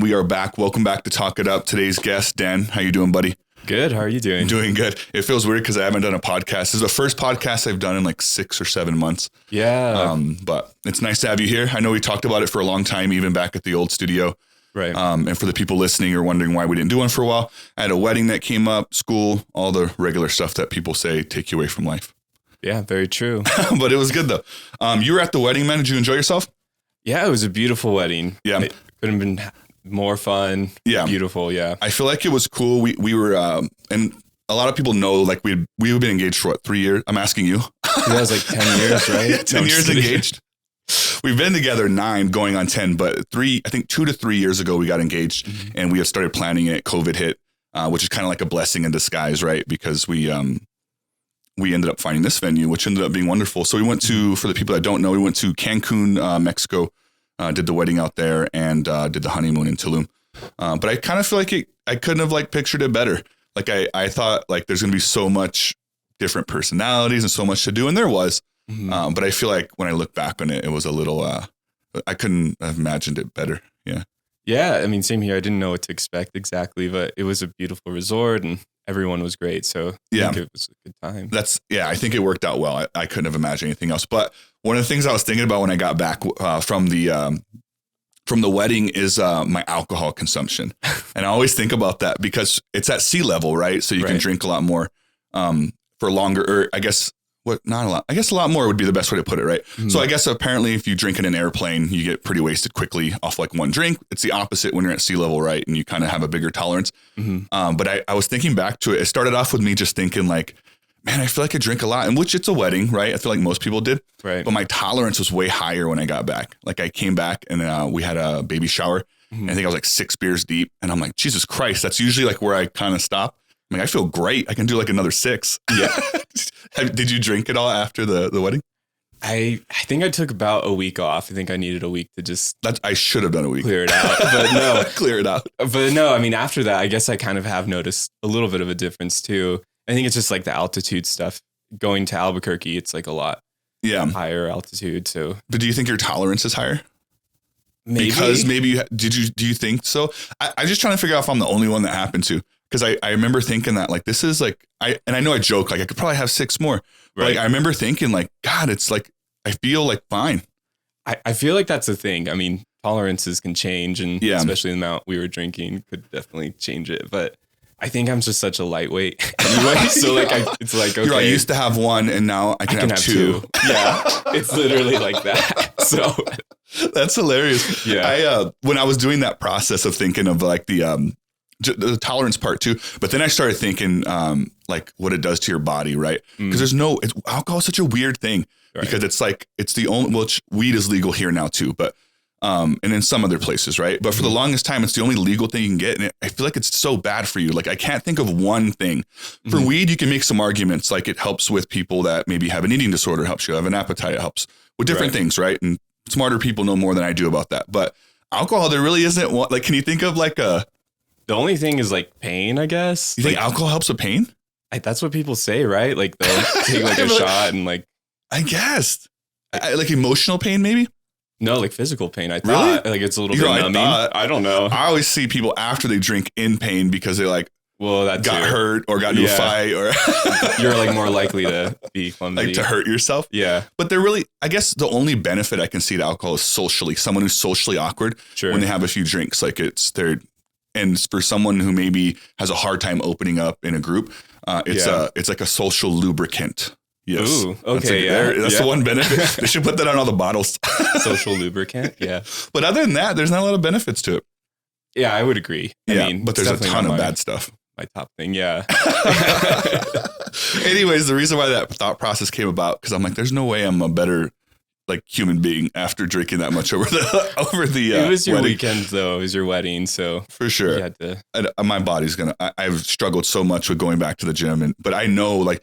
we are back. Welcome back to Talk It Up. Today's guest, Dan. How you doing, buddy? Good. How are you doing? Doing good. It feels weird because I haven't done a podcast. This is the first podcast I've done in like 6 or 7 months. Yeah. But it's nice to have you here. I know we talked about it for a long time, even back at the old studio. Right. And for the people listening or wondering why we didn't do one for a while, I had a wedding that came up, school, all the regular stuff that people say take you away from life. Yeah, very true. But it was good though. You were at the wedding, man. Did you enjoy yourself? Yeah, it was a beautiful wedding. Yeah. It couldn't have been more fun. Yeah. Beautiful. Yeah. I feel like it was cool. We were, and a lot of people know, like we've been engaged for what, 3 years? I'm asking you. That was like 10 years, right? 10 years engaged. We've been together 9 going on 10, but 2 to 3 years ago, we got engaged and we had started planning it. COVID hit, which is kind of like a blessing in disguise, right? Because we ended up finding this venue, which ended up being wonderful. So we went to, for the people that don't know, we went to Cancun, Mexico, did the wedding out there and did the honeymoon in Tulum. But I kind of feel like I couldn't have like pictured it better. Like I thought like there's going to be so much different personalities and so much to do. And there was. But I feel like when I look back on it, it was a little, I couldn't have imagined it better. Yeah. Yeah. I mean, same here. I didn't know what to expect exactly, but it was a beautiful resort and everyone was great. So I think it was a good time. I think it worked out well. I couldn't have imagined anything else. But one of the things I was thinking about when I got back from the wedding is my alcohol consumption. And I always think about that because it's at sea level, right? So you can drink a lot more for longer, or I guess not a lot. I guess a lot more would be the best way to put it, right? So I guess apparently if you drink in an airplane, you get pretty wasted quickly off like one drink. It's the opposite when you're at sea level, right? And you kind of have a bigger tolerance. But I was thinking back to it. It started off with me just thinking like, man, I feel like I drink a lot, and which it's a wedding, right? I feel like most people did. Right. But my tolerance was way higher when I got back. Like I came back and we had a baby shower. And I think I was like 6 beers deep. And I'm like, Jesus Christ, that's usually like where I kind of stop. I mean, I feel great. I can do like another 6. Yeah. Did you drink it all after the wedding? I think I took about a week off. I think I needed a week to just I should have done a week. Clear it out. But no. Clear it out. But no, I mean, after that, I guess I kind of have noticed a little bit of a difference too. I think it's just like the altitude stuff. Going to Albuquerque, it's like a lot higher altitude. So, but do you think your tolerance is higher? Maybe. Because maybe do you think so? I'm just trying to figure out if I'm the only one that happened to. Because I remember thinking that like this is like I know I joke like I could probably have 6 more. But like I remember thinking like, God, it's like I feel like fine. I feel like that's the thing. I mean, tolerances can change, and especially the amount we were drinking could definitely change it. But I think I'm just such a lightweight anyway. So like it's like, okay, I used to have 1 and now I can have 2. Yeah, it's literally like that. So that's hilarious. Yeah. When I was doing that process of thinking of like the tolerance part too, but then I started thinking like what it does to your body, right? Because alcohol is such a weird thing because it's like it's the only weed is legal here now too, but and in some other places, right? But for the longest time, it's the only legal thing you can get, and I feel like it's so bad for you. Like I can't think of one thing. For weed, you can make some arguments, like it helps with people that maybe have an eating disorder, helps you have an appetite, it helps with different things, right? And smarter people know more than I do about that. But alcohol, there really isn't one. Like, can you think of like a? The only thing is like pain, I guess. You think alcohol helps with pain? That's what people say, right? Like they'll take like a shot and like. I guess. Like emotional pain, maybe? No, like physical pain. I thought like it's a little bit numbing. I don't know. I always see people after they drink in pain because they like, that got hurt or got into a fight or you're like more likely to be clumsy. Like to hurt yourself. Yeah. But they're really, I guess the only benefit I can see to alcohol is socially. Someone who's socially awkward when they have a few drinks, like and for someone who maybe has a hard time opening up in a group, it's like a social lubricant. Yes. Ooh, okay. That's the one benefit. They should put that on all the bottles. Social lubricant. Yeah. But other than that, there's not a lot of benefits to it. Yeah, I would agree. I mean, but there's a ton of bad stuff. My top thing. Yeah. Anyways, the reason why that thought process came about, because I'm like, there's no way I'm a better like human being after drinking that much over the it was your wedding. weekend though. It was your wedding. So for sure. You had to... my body's I've struggled so much with going back to the gym but I know like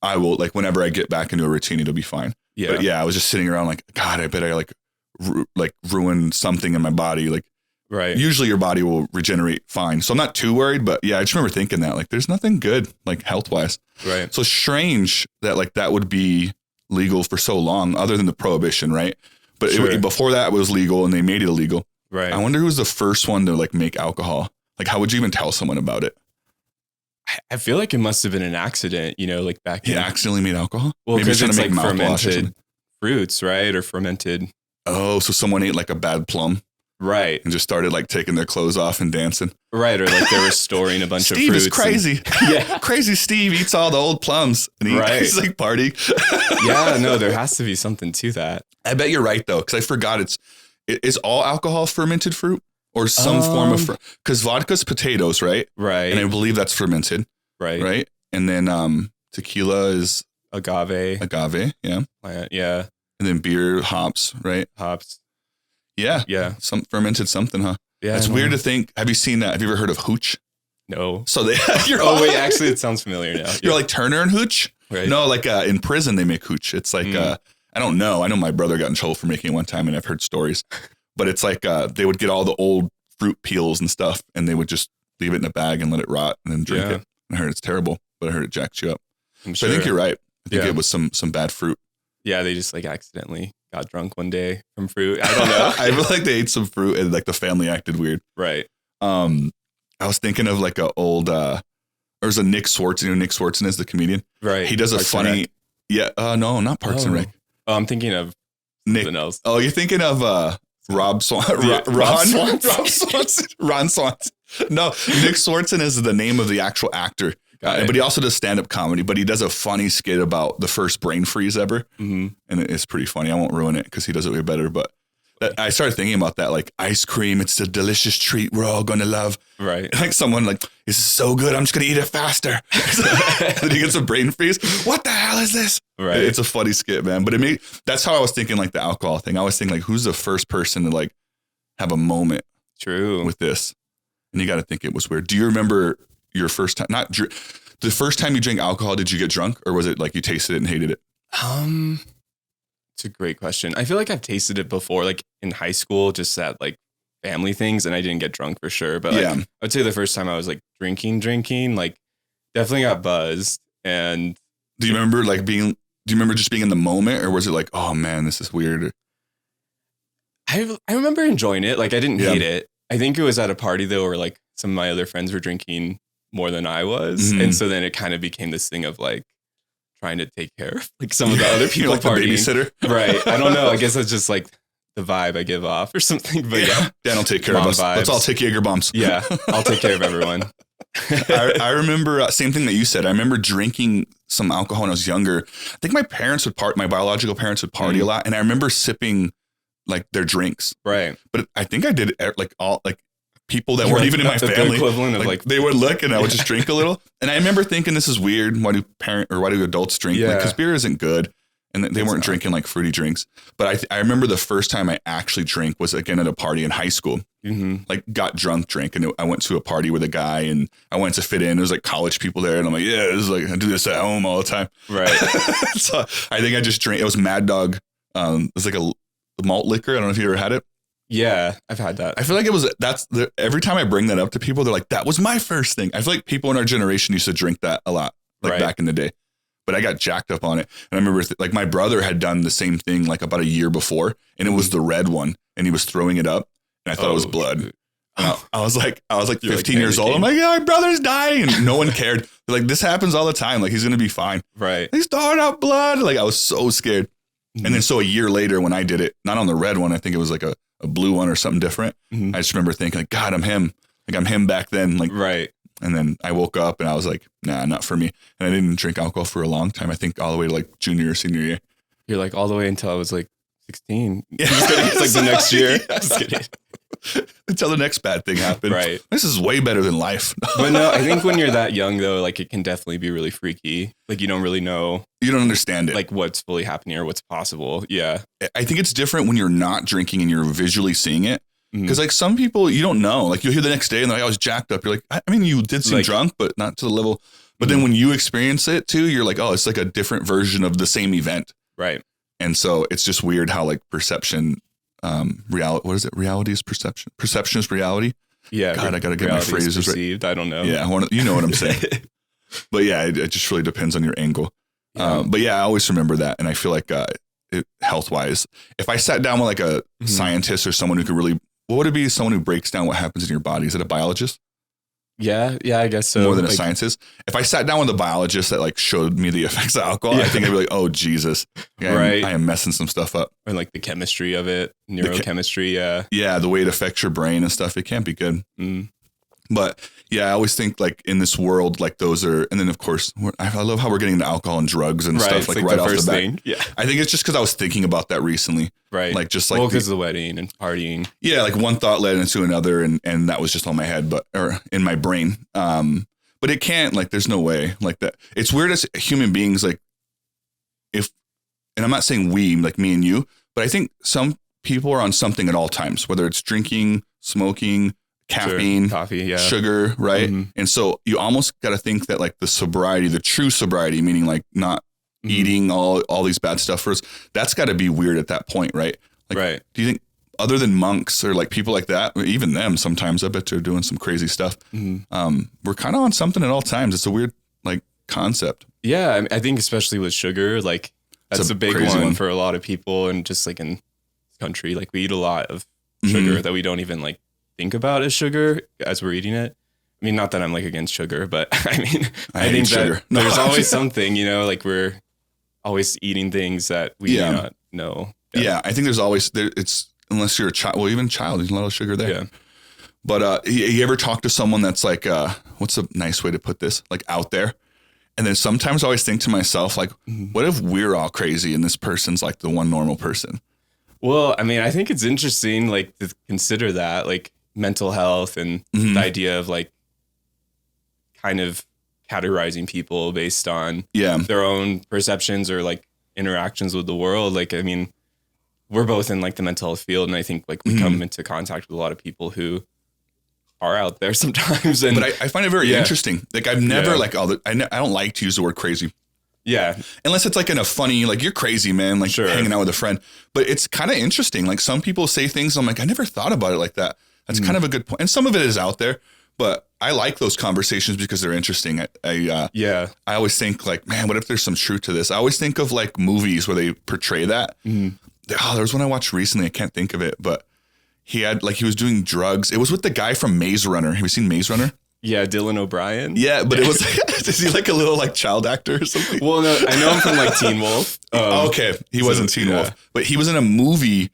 I will, like whenever I get back into a routine, it'll be fine. Yeah. But yeah, I was just sitting around like, God, I bet I like ruin something in my body. Like usually your body will regenerate fine. So I'm not too worried, but yeah, I just remember thinking that like, there's nothing good like health wise. Right. So strange that like that would be legal for so long other than the prohibition. Right. But before that it was legal and they made it illegal. Right. I wonder who's the first one to like make alcohol. Like, how would you even tell someone about it? I feel like it must have been an accident, you know, like back He accidentally made alcohol? Well, Maybe because it's like mouthwash fermented fruits, right? Or fermented. Oh, so someone ate like a bad plum. Right. And just started like taking their clothes off and dancing. Right. Or like they were storing a bunch of fruits. Steve is crazy. Yeah. Crazy Steve eats all the old plums. And he's like party. Yeah, no, there has to be something to that. I bet you're right though. Cause I forgot is all alcohol fermented fruit or some form of, cause vodka's potatoes, right? Right. And I believe that's fermented. Right. Right. And then tequila is agave. Yeah. Plant. Yeah. And then beer, hops, right? Hops. Yeah. Yeah. Some fermented something, huh? Yeah. It's weird to think. Have you seen that? Have you ever heard of hooch? No. So they, wait, actually it sounds familiar now. You're like Turner and hooch? Right. No, like in prison they make hooch. It's like, I don't know. I know my brother got in trouble for making it one time and I've heard stories, but it's like they would get all the old fruit peels and stuff and they would just leave it in a bag and let it rot and then drink it. I heard it's terrible, but I heard it jacks you up. So I think you're right. I think it was some bad fruit. Yeah, they just like accidentally got drunk one day from fruit. I don't know. I feel like they ate some fruit and like the family acted weird. Right. I was thinking of like a old, there's a Nick Swartzen. You know, Nick Swartzen is the comedian. Right. He does a funny, no, not Parks and Rec. Oh, I'm thinking of something else. Oh, you're thinking of Ron Swanson. No, Nick Swartzen is the name of the actual actor. But he also does stand-up comedy, but he does a funny skit about the first brain freeze ever. Mm-hmm. And it's pretty funny. I won't ruin it because he does it way better. But I started thinking about that, like ice cream. It's a delicious treat we're all going to love. Right. Like someone like, this is so good. I'm just going to eat it faster. Then he gets a brain freeze. What the hell is this? Right. It's a funny skit, man. But that's how I was thinking like the alcohol thing. I was thinking like, who's the first person to like have a moment with this? And you got to think it was weird. Do you remember your first time, the first time you drank alcohol, did you get drunk or was it like you tasted it and hated it? It's a great question. I feel like I've tasted it before, like in high school, just at like family things, and I didn't get drunk for sure. But like, I'd say the first time I was like drinking, like definitely got buzzed. And do you remember just being in the moment or was it like, oh man, this is weird? I remember enjoying it. Like I didn't hate it. I think it was at a party though, where like some of my other friends were drinking more than I was. Mm-hmm. And so then it kind of became this thing of like trying to take care of like some of the other people like partying. The babysitter. Right. I don't know. I guess that's just like the vibe I give off or something. But yeah. Dan will take care of us. Vibes. Let's all take Jaeger bombs. Yeah. I'll take care of everyone. I remember same thing that you said. I remember drinking some alcohol when I was younger. I think my biological parents would party a lot. And I remember sipping like their drinks. Right. But I think I did like all like people that weren't even in my family. Equivalent of like they would look and I would just drink a little. And I remember thinking this is weird. Why do adults drink? Yeah. Because beer isn't good. And they weren't drinking like fruity drinks. But I remember the first time I actually drank was again at a party in high school. Mm-hmm. Like got drunk. And I went to a party with a guy and I went to fit in. There was like college people there. And I'm like, yeah, this is like, I do this at home all the time. Right. So I think I just drank. It was Mad Dog. It was like a malt liquor. I don't know if you ever had it. Yeah, I've had that. I feel like every time I bring that up to people, they're like, that was my first thing. I feel like people in our generation used to drink that a lot, like back in the day. But I got jacked up on it. And I remember like my brother had done the same thing like about a year before. And it was the red one. And he was throwing it up. And I thought it was blood. I was like 15 years old. I'm like, yeah, my brother's dying. And no one cared. They're like, this happens all the time. Like he's going to be fine. Right. He's throwing up blood. Like I was so scared. Mm-hmm. And then so a year later when I did it, not on the red one, I think it was like a blue one or something different. Mm-hmm. I just remember thinking like, God, I'm him. Like I'm him back then. Like, right. And then I woke up and I was like, nah, not for me. And I didn't drink alcohol for a long time. I think all the way to like junior or senior year. You're like all the way until I was like 16. Yeah. It's like the next year. Just kidding. Until the next bad thing happened. Right. This is way better than life. But no, I think when you're that young though, like it can definitely be really freaky. Like you don't really know. You don't understand it. Like what's fully happening or what's possible. Yeah. I think it's different when you're not drinking and you're visually seeing it. Because like some people you don't know, like you'll hear the next day and they're like, I was jacked up. You're like, I mean, you did seem like, drunk, but not to the level. But then when you experience it too, you're like, oh, it's like a different version of the same event. Right. And so it's just weird how like perception, reality, what is it? Reality is perception. Perception is reality. Yeah. God, I got to get my phrases perceived. Right. I don't know. Yeah. You know what I'm saying. But yeah, it just really depends on your angle. Yeah. But yeah, I always remember that. And I feel like health wise, if I sat down with like a scientist or someone who could really what would it be? Someone who breaks down what happens in your body? Is it a biologist? Yeah, I guess so. More than a scientist. If I sat down with a biologist that like showed me the effects of alcohol, I think I'd be like, oh Jesus, I am messing some stuff up. Or like the chemistry of it, neurochemistry. Yeah, the way it affects your brain and stuff. It can't be good. But yeah, I always think like in this world, like those are, and then of course, I love how we're getting into alcohol and drugs and stuff like right off the bat. Thing. Yeah, I think it's just because I was thinking about that recently. Right. Like just like because of the wedding and partying. Yeah, like one thought led into another, and that was just on my head, or in my brain. But it can't, like, there's no way like that. It's weird as human beings, like and I'm not saying we, like me and you, but I think some people are on something at all times, whether it's drinking, smoking, caffeine, coffee, sugar, right? And so you almost got to think that like the true sobriety, meaning like not eating all these bad stuff first, that's got to be weird at that point, right? Like, right. Do you think other than monks or like people like that, even them sometimes, I bet they're doing some crazy stuff. We're kind of on something at all times. It's a weird like concept. Yeah, I think especially with sugar, like that's a big one for a lot of people, and just like in this country, like we eat a lot of sugar that we don't even like think about as sugar as we're eating it. I mean, not that I'm like against sugar, but I mean, I think that there's always something, like we're always eating things that we do not know. Yeah, I think there's always it's unless you're a child. Well, even a child, there's a lot of sugar there. Yeah. But you ever talk to someone that's like, what's a nice way to put this? Like out there. And then sometimes I always think to myself, like, what if we're all crazy and this person's like the one normal person? Well, I mean, I think it's interesting, like, to consider that, like, mental health and the idea of, like, kind of categorizing people based on their own perceptions or, like, interactions with the world. Like, I mean, we're both in, like, the mental health field, and I think, like, we come into contact with a lot of people who are out there sometimes. And but I find it very interesting. Like, I've never, like, I don't like to use the word crazy. Yeah. Unless it's like in a funny, like, you're crazy, man, like hanging out with a friend. But it's kind of interesting. Like, some people say things, I'm like, I never thought about it like that. That's kind of a good point. And some of it is out there, but I like those conversations because they're interesting. I always think like, man, what if there's some truth to this? I always think of like movies where they portray that. There was one I watched recently. I can't think of it, but he was doing drugs. It was with the guy from Maze Runner. Have you seen Maze Runner? Yeah, Dylan O'Brien. Yeah, but it was, is he like a little like child actor or something? Well, no, I know him from like Teen Wolf. Okay, he wasn't Teen Wolf, but he was in a movie,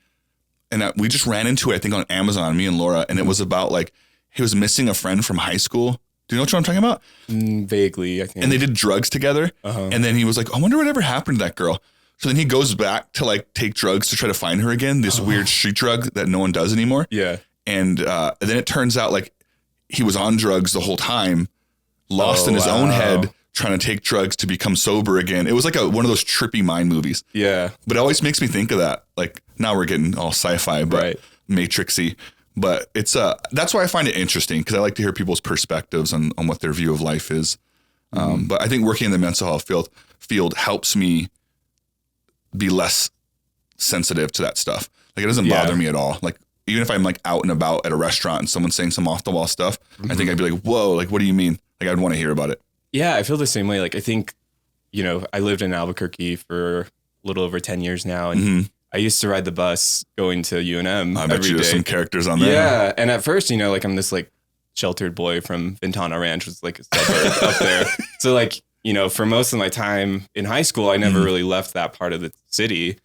and we just ran into it, I think, on Amazon, me and Laura, and it was about like, he was missing a friend from high school. Do you know what I'm talking about? Vaguely, I think. And they did drugs together, and then he was like, I wonder whatever happened to that girl. So then he goes back to like take drugs to try to find her again, this weird street drug that no one does anymore. Yeah. And then it turns out like he was on drugs the whole time, lost in his own head, trying to take drugs to become sober again. It was like one of those trippy mind movies. Yeah. But it always makes me think of that. Like now we're getting all sci-fi, but Matrixy. But it's that's why I find it interesting, because I like to hear people's perspectives on what their view of life is. But I think working in the mental health field helps me be less sensitive to that stuff. Like it doesn't bother me at all. Like even if I'm like out and about at a restaurant and someone's saying some off the wall stuff, I think I'd be like, whoa, like, what do you mean? Like I'd want to hear about it. Yeah. I feel the same way. Like I think, I lived in Albuquerque for a little over 10 years now. And I used to ride the bus going to UNM. I bet you there's some characters on there. Yeah. And at first, like I'm this like sheltered boy from Ventana Ranch, which is like a suburb up there. So like, for most of my time in high school, I never really left that part of the city,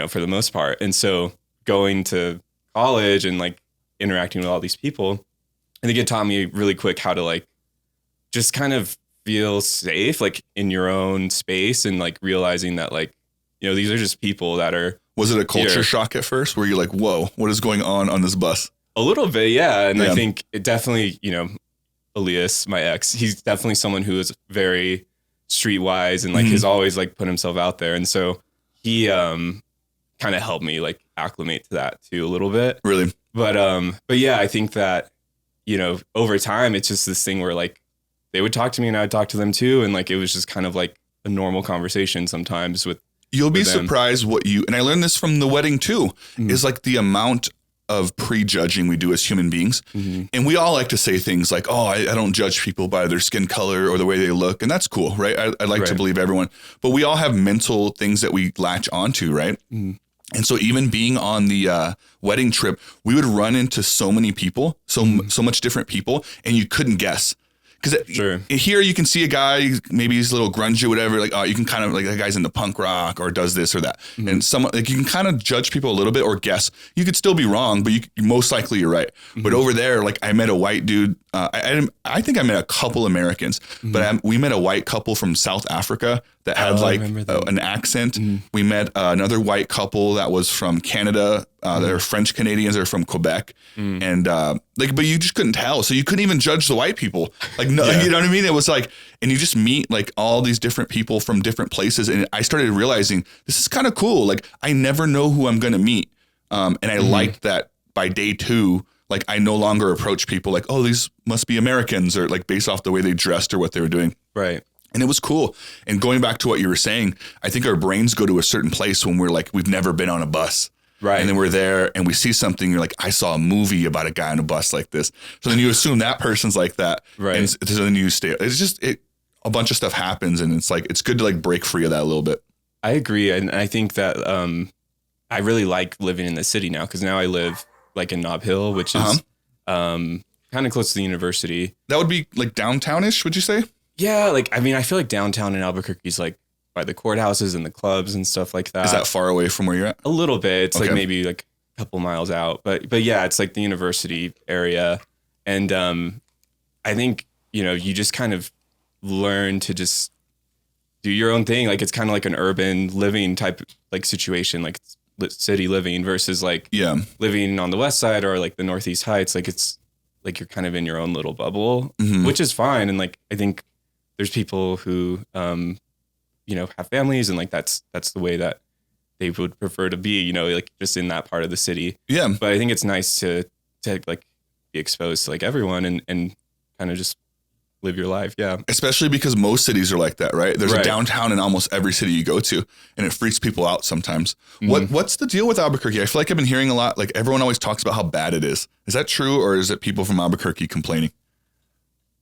for the most part. And so going to college and like interacting with all these people, I think it taught me really quick how to like just kind of feel safe, like in your own space, and like realizing that like, these are just people that are. Was it a culture shock at first? Were you like, whoa, what is going on this bus? A little bit, yeah. And I think it definitely, Elias, my ex, he's definitely someone who is very streetwise and like has always like put himself out there. And so he kind of helped me like acclimate to that too a little bit. Really? But yeah, I think that, over time, it's just this thing where like they would talk to me and I'd talk to them too. And like, it was just kind of like a normal conversation sometimes with. You'll be surprised and I learned this from the wedding too, is like the amount of prejudging we do as human beings. And we all like to say things like, oh, I don't judge people by their skin color or the way they look. And that's cool, right? I like to believe everyone, but we all have mental things that we latch onto, right? And so even being on the wedding trip, we would run into so many people, so much different people, and you couldn't guess. Because here you can see a guy, maybe he's a little grungy or whatever, like, oh, you can kind of like, that guy's into punk rock or does this or that. Mm-hmm. And someone, like, you can kind of judge people a little bit or guess. You could still be wrong, but most likely you're right. Mm-hmm. But over there, like, I met a white dude. I think I met a couple Americans, but we met a white couple from South Africa that had an accent. Mm-hmm. We met another white couple that was from Canada. They're French Canadians. They're from Quebec. And but you just couldn't tell. So you couldn't even judge the white people. Like, no, you know what I mean? It was like, and you just meet like all these different people from different places. And I started realizing this is kind of cool. Like, I never know who I'm going to meet. And I liked that by day 2, like, I no longer approach people like, oh, these must be Americans, or like based off the way they dressed or what they were doing. Right. And it was cool. And going back to what you were saying, I think our brains go to a certain place when we're like, we've never been on a bus. Right. And then we're there and we see something. You're like, I saw a movie about a guy on a bus like this. So then you assume that person's like that. Right. And so then you stay. It's just a bunch of stuff happens, and it's like, it's good to like break free of that a little bit. I agree. And I think that I really like living in the city now, because now I live like in Nob Hill, which is kind of close to the university. That would be like downtownish, would you say? Yeah. Like, I mean, I feel like downtown in Albuquerque is like by the courthouses and the clubs and stuff like that. Is that far away from where you're at? A little bit. It's like maybe like a couple miles out, but yeah, it's like the university area. And I think, you just kind of learn to just do your own thing. Like, it's kind of like an urban living type like situation, like city living versus like living on the west side or like the Northeast Heights. Like, it's like you're kind of in your own little bubble, which is fine. And like, I think there's people who have families, and like that's the way that they would prefer to be, like just in that part of the city. Yeah. But I think it's nice to like be exposed to like everyone and kind of just live your life. Yeah. Especially because most cities are like that, right? There's a downtown in almost every city you go to, and it freaks people out sometimes. What's the deal with Albuquerque? I feel like I've been hearing a lot, like everyone always talks about how bad it is. Is that true, or is it people from Albuquerque complaining?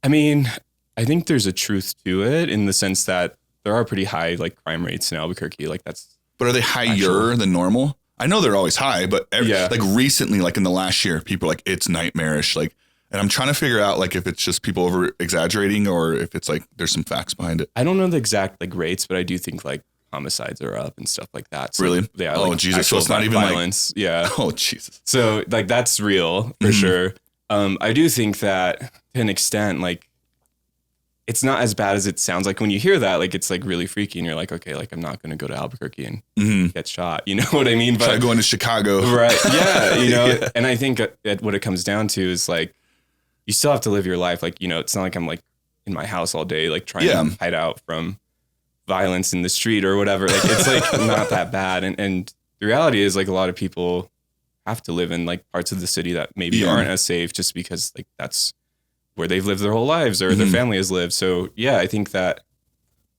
I mean, I think there's a truth to it in the sense that there are pretty high like crime rates in Albuquerque. Like that's. But are they higher than normal? I know they're always high, but like recently, like in the last year, people are like, it's nightmarish. Like, and I'm trying to figure out like if it's just people over exaggerating or if it's like there's some facts behind it. I don't know the exact like rates, but I do think like homicides are up and stuff like that. So, really? Yeah. Oh, like, Jesus. So it's not even violence. Like, yeah. Oh, Jesus. So like that's real for sure. I do think that to an extent, like, it's not as bad as it sounds like when you hear that. Like, it's like really freaky, and you're like, okay, like I'm not going to go to Albuquerque and get shot. You know what I mean? But try going to Chicago, right? Yeah, And I think what it comes down to is like, you still have to live your life. Like, it's not like I'm like in my house all day, like trying to hide out from violence in the street or whatever. Like, it's like not that bad. And the reality is like a lot of people have to live in like parts of the city that maybe aren't as safe just because like that's where they've lived their whole lives or their family has lived. So yeah, I think that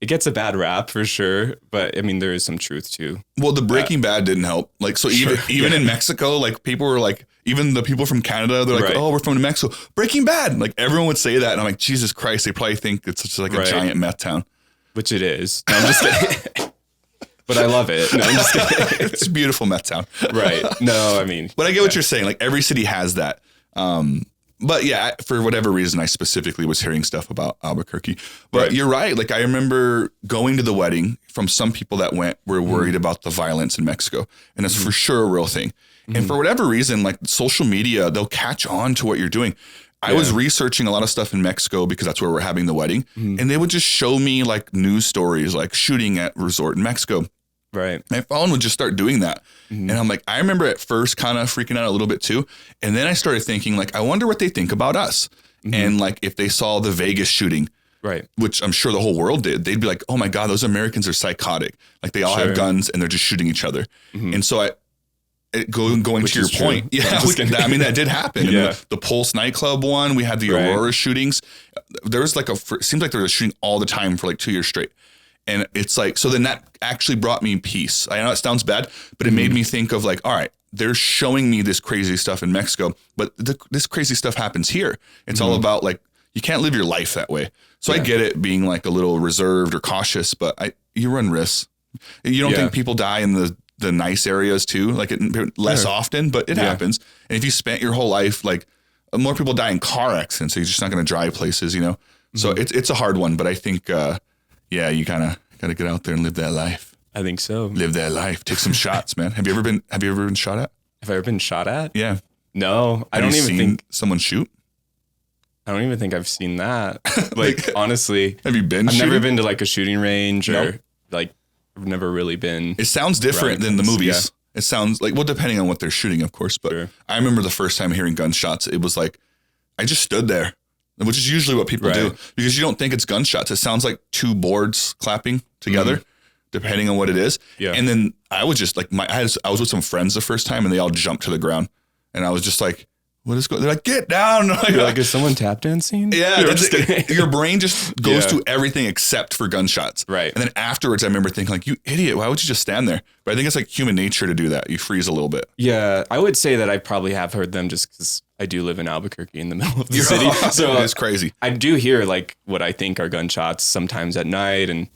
it gets a bad rap for sure, but I mean, there is some truth to. Well, the Breaking Bad didn't help. Like, so even in Mexico, like people were like, even the people from Canada, they're like, oh, we're from New Mexico. Breaking Bad. Like everyone would say that. And I'm like, Jesus Christ, they probably think it's just like a giant meth town. Which it is. No, I'm just kidding. But I love it. No, I'm just kidding. It's a beautiful meth town. Right. No, I mean. But I get what you're saying. Like every city has that. But yeah, for whatever reason, I specifically was hearing stuff about Albuquerque. But you're right. Like I remember going to the wedding from some people that were worried about the violence in Mexico. And it's for sure a real thing. And for whatever reason, like social media, they'll catch on to what you're doing. I was researching a lot of stuff in Mexico because that's where we're having the wedding. And they would just show me like news stories, like shooting at resort in Mexico. Right. My phone would just start doing that. And I'm like, I remember at first kind of freaking out a little bit too. And then I started thinking like, I wonder what they think about us. And like, if they saw the Vegas shooting, right, which I'm sure the whole world did, they'd be like, oh my God, those Americans are psychotic. Like they all have guns and they're just shooting each other. And so going to your point. Yeah. I mean, that did happen. The Pulse nightclub one, we had the Aurora shootings. There was like it seems like there was a shooting all the time for like 2 years straight. And it's like, so then that actually brought me peace. I know it sounds bad, but it made me think of like, all right, they're showing me this crazy stuff in Mexico, but this crazy stuff happens here. It's all about like, you can't live your life that way. So I get it being like a little reserved or cautious, but you run risks. You don't think people die in the the nice areas too, like less often, but it happens. And if you spent your whole life, like more people die in car accidents, so you're just not going to drive places, you know? So it's a hard one, but I think, you kind of got to get out there and live that life. I think so. Live that life. Take some shots, man. Have you ever been shot at? Have I ever been shot at? Yeah. No, I don't even think someone shoot. I don't even think I've seen that. Like, honestly, have you been? I've never been to like a shooting range or like I've never really been. It sounds different than the movies. Yeah. It sounds like, well, depending on what they're shooting, of course. But I remember the first time hearing gunshots, it was like, I just stood there, which is usually what people do because you don't think it's gunshots. It sounds like two boards clapping together, depending on what it is. Yeah. And then I was just like, I was with some friends the first time and they all jumped to the ground. And I was just like, what is going on? They're like, get down. You're like, is someone tap dancing? Yeah. Your brain just goes to everything except for gunshots. Right. And then afterwards, I remember thinking like, you idiot, why would you just stand there? But I think it's like human nature to do that. You freeze a little bit. Yeah. I would say that I probably have heard them just because I do live in Albuquerque in the middle of the city. So it's crazy. I do hear like what I think are gunshots sometimes at night. And,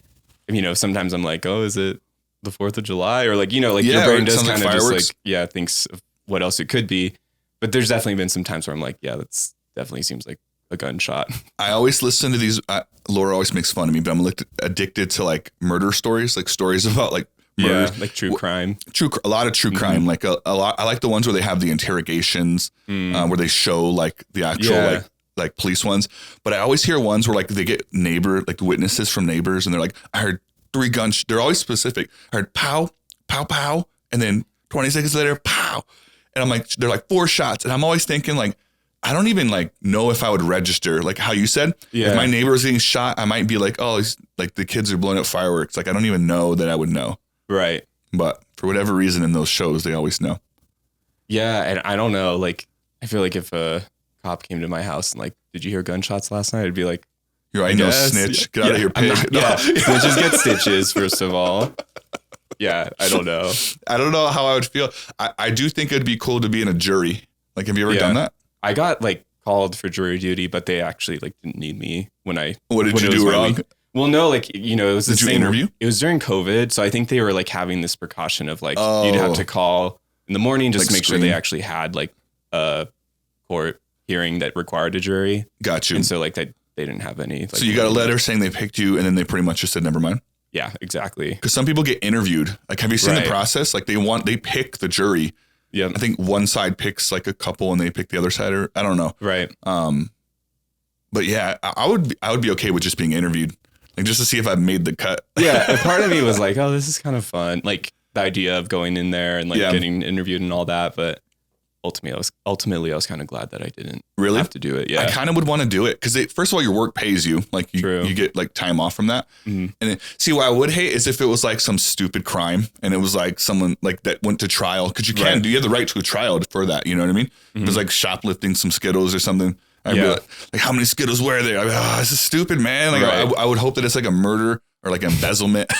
you know, sometimes I'm like, oh, is it the 4th of July? Or like, you know, like your brain does kind of just like, thinks of what else it could be. But there's definitely been some times where I'm like, that's definitely seems like a gunshot. I always listen to these. Laura always makes fun of me, but I'm addicted to like murder stories, like stories about like murder. Yeah, like true crime. A lot of true crime. Like a lot. I like the ones where they have the interrogations, where they show like the actual like police ones. But I always hear ones where like they get witnesses from neighbors, and they're like, I heard 3 guns. They're always specific. I heard pow, pow, pow, and then 20 seconds later, pow. And I'm like, they're like 4 shots. And I'm always thinking like, I don't even like know if I would register, like how you said, if my neighbor was getting shot, I might be like, oh, like the kids are blowing up fireworks. Like, I don't even know that I would know. Right. But for whatever reason in those shows, they always know. Yeah. And I don't know, like, I feel like if a cop came to my house and like, did you hear gunshots last night? I'd be like, you're right, no snitch. Get out of here, pig. Snitches get stitches, first of all. Yeah, I don't know. I don't know how I would feel. I do think it'd be cool to be in a jury. Like, have you ever done that? I got like called for jury duty, but they actually like didn't need me when I. What did you do wrong? Well, no, like, you know, it was Did you interview? It was during COVID, so I think they were like having this precaution of like you'd have to call in the morning just to make sure they actually had like a court hearing that required a jury. Got you. And so like they didn't have any. Like, so you got a letter saying they picked you, and then they pretty much just said never mind. Yeah, exactly. Because some people get interviewed. Like, have you seen the process? Like, they pick the jury. Yeah. I think one side picks like a couple and they pick the other side, or I don't know. Right. But yeah, I would be okay with just being interviewed, like just to see if I made the cut. Yeah. A part of me was like, oh, this is kind of fun. Like the idea of going in there and like getting interviewed and all that. But ultimately I was kind of glad that I didn't have to do it. Yeah. I kind of would want to do it because first of all, your work pays you. Like you get like time off from that. Mm-hmm. And then, see, what I would hate is if it was like some stupid crime and it was like someone like that went to trial, because you have the right to a trial for that. You know what I mean? Mm-hmm. If it was like shoplifting some Skittles or something. I'd be like, how many Skittles were there? I'd be like, this is stupid, man. Like I would hope that it's like a murder or like embezzlement.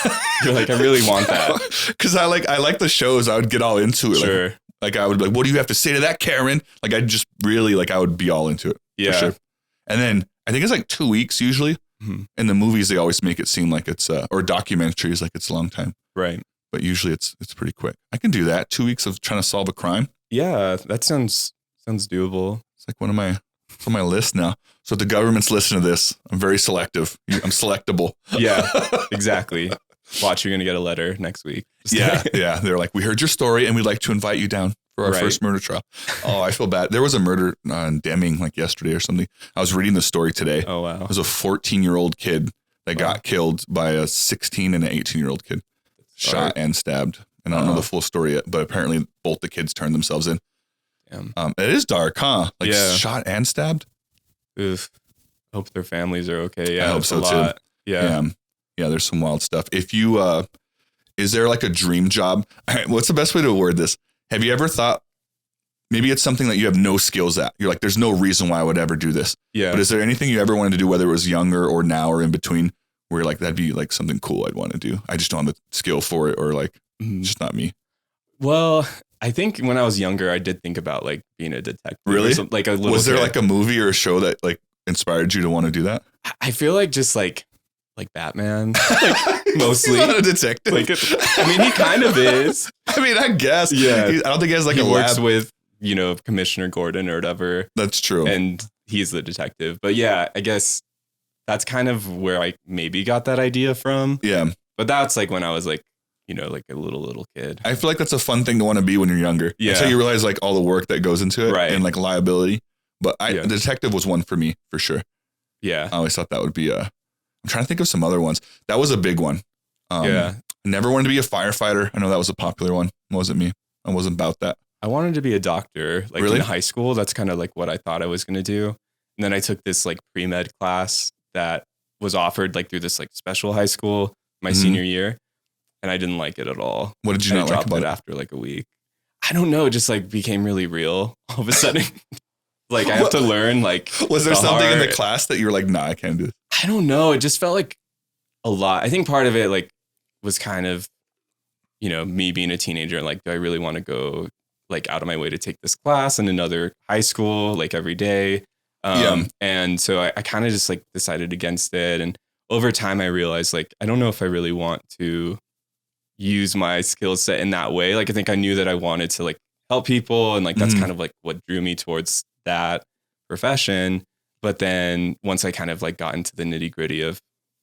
You're like, I really want that. Because I like the shows. I would get all into it. Sure. Like I would be like, what do you have to say to that, Karen? Like I just really like I would be all into it. Yeah. For sure. And then I think it's like 2 weeks usually. Mm-hmm. In the movies, they always make it seem like it's or documentaries like it's a long time. Right. But usually it's pretty quick. I can do that. 2 weeks of trying to solve a crime. Yeah, that sounds doable. It's like on my list now. So if the government's listening to this, I'm very selective. I'm selectable. Yeah, exactly. Watch, you're going to get a letter next week. Yeah. They're like, we heard your story and we'd like to invite you down for our first murder trial. Oh, I feel bad. There was a murder on Deming like yesterday or something. I was reading the story today. Oh, wow. It was a 14-year-old kid that got killed by a 16 and an 18-year-old kid. Shot and stabbed. And I don't know the full story yet, but apparently both the kids turned themselves in. Damn. It is dark, huh? Like shot and stabbed. Oof. Hope their families are okay. Yeah, I hope so too. Yeah. Yeah, there's some wild stuff. If you, is there like a dream job? What's the best way to word this? Have you ever thought maybe it's something that you have no skills at? You're like, there's no reason why I would ever do this. Yeah. But is there anything you ever wanted to do, whether it was younger or now or in between, where you're like, that'd be like something cool I'd want to do? I just don't have the skill for it, or like, it's just not me. Well, I think when I was younger, I did think about like being a detective. Really? Like a little. Was there like a movie or a show that like inspired you to want to do that? I feel like just like like Batman, like, mostly. He's not a detective. Like, I mean, he kind of is. I mean, I guess. Yeah. I don't think he has like he a works lab. with, you know, Commissioner Gordon or whatever. That's true. And he's the detective. But yeah, I guess that's kind of where I maybe got that idea from. Yeah. But that's like when I was like, you know, like a little kid. I feel like that's a fun thing to want to be when you're younger. Yeah. Until you realize like all the work that goes into it, right, and like liability. But the detective was one for me for sure. Yeah. I always thought that would be I'm trying to think of some other ones. That was a big one. Never wanted to be a firefighter. I know that was a popular one. It wasn't me. I wasn't about that. I wanted to be a doctor, like really? In high school. That's kind of like what I thought I was going to do. And then I took this like pre-med class that was offered like through this like special high school my senior year. And I didn't like it at all. What did you not like about it? After like a week. I don't know. It just like became really real all of a sudden. Like I have to learn like. Was there something in the class that you were like, nah, I can't do this? I don't know. It just felt like a lot. I think part of it like was kind of, you know, me being a teenager and like, do I really want to go like out of my way to take this class in another high school like every day? And so I kind of just like decided against it. And over time I realized like, I don't know if I really want to use my skill set in that way. Like, I think I knew that I wanted to like help people. And like, that's kind of like what drew me towards that profession. But then once I kind of like got into the nitty gritty of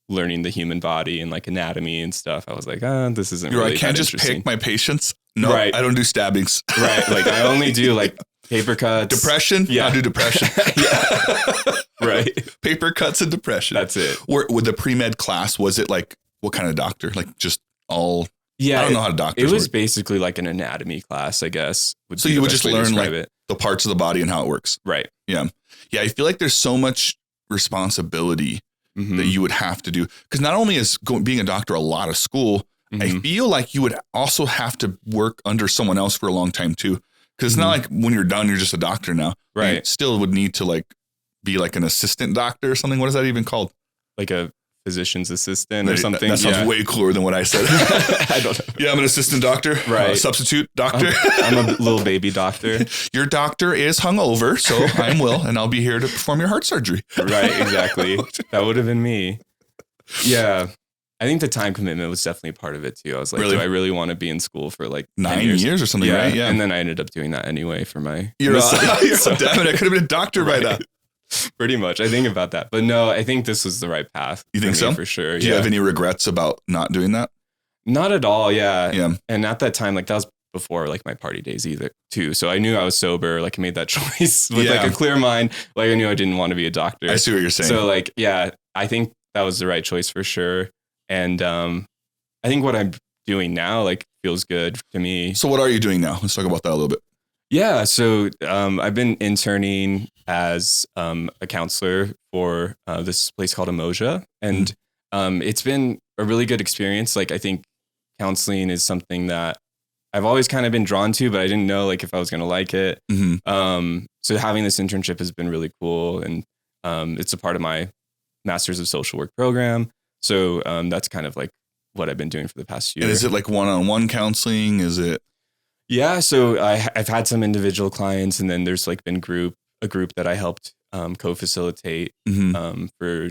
learning the human body and like anatomy and stuff, I was like, this isn't really I can't just pick my patients. No, right. I don't do stabbings. Right. Like I only do like paper cuts. Depression? Yeah. I do depression. Yeah. Right. Paper cuts and depression. That's it. With the pre-med class, was it like, what kind of doctor? Like just all... Yeah. I don't know how doctors It was work. Basically like an anatomy class, I guess. So you would just learn like the parts of the body and how it works. Right. Yeah. Yeah. I feel like there's so much responsibility that you would have to do. Because not only is being a doctor a lot of school, I feel like you would also have to work under someone else for a long time too. Because it's not like when you're done, you're just a doctor now. Right. You still would need to like be like an assistant doctor or something. What is that even called? Like a physician's assistant or something. That sounds way cooler than what I said. I don't know. Yeah, I'm an assistant doctor. Right. Substitute doctor. I'm a little baby doctor. Your doctor is hungover, so I'm Will, and I'll be here to perform your heart surgery. Right, exactly. That would have been me. Yeah. I think the time commitment was definitely part of it too. I was like, do I really want to be in school for like 9 years or something, right? Yeah. And then I ended up doing that anyway for my... You're so damn it. I could have been a doctor by now. Pretty much. I think about that. But no, I think this was the right path. You think so? For sure. Do you have any regrets about not doing that? Not at all. Yeah. Yeah. And at that time, like that was before like my party days either too. So I knew I was sober. Like I made that choice with like a clear mind. Like I knew I didn't want to be a doctor. I see what you're saying. So like, yeah, I think that was the right choice for sure. And I think what I'm doing now like feels good to me. So what are you doing now? Let's talk about that a little bit. Yeah. So I've been interning as a counselor for this place called Emoja. And it's been a really good experience. Like I think counseling is something that I've always kind of been drawn to, but I didn't know like if I was going to like it. So having this internship has been really cool. And it's a part of my Master's of Social Work program. So that's kind of like what I've been doing for the past year. And is it like one-on-one counseling? Is it? Yeah. So I've had some individual clients, and then there's like been a group that I helped co-facilitate for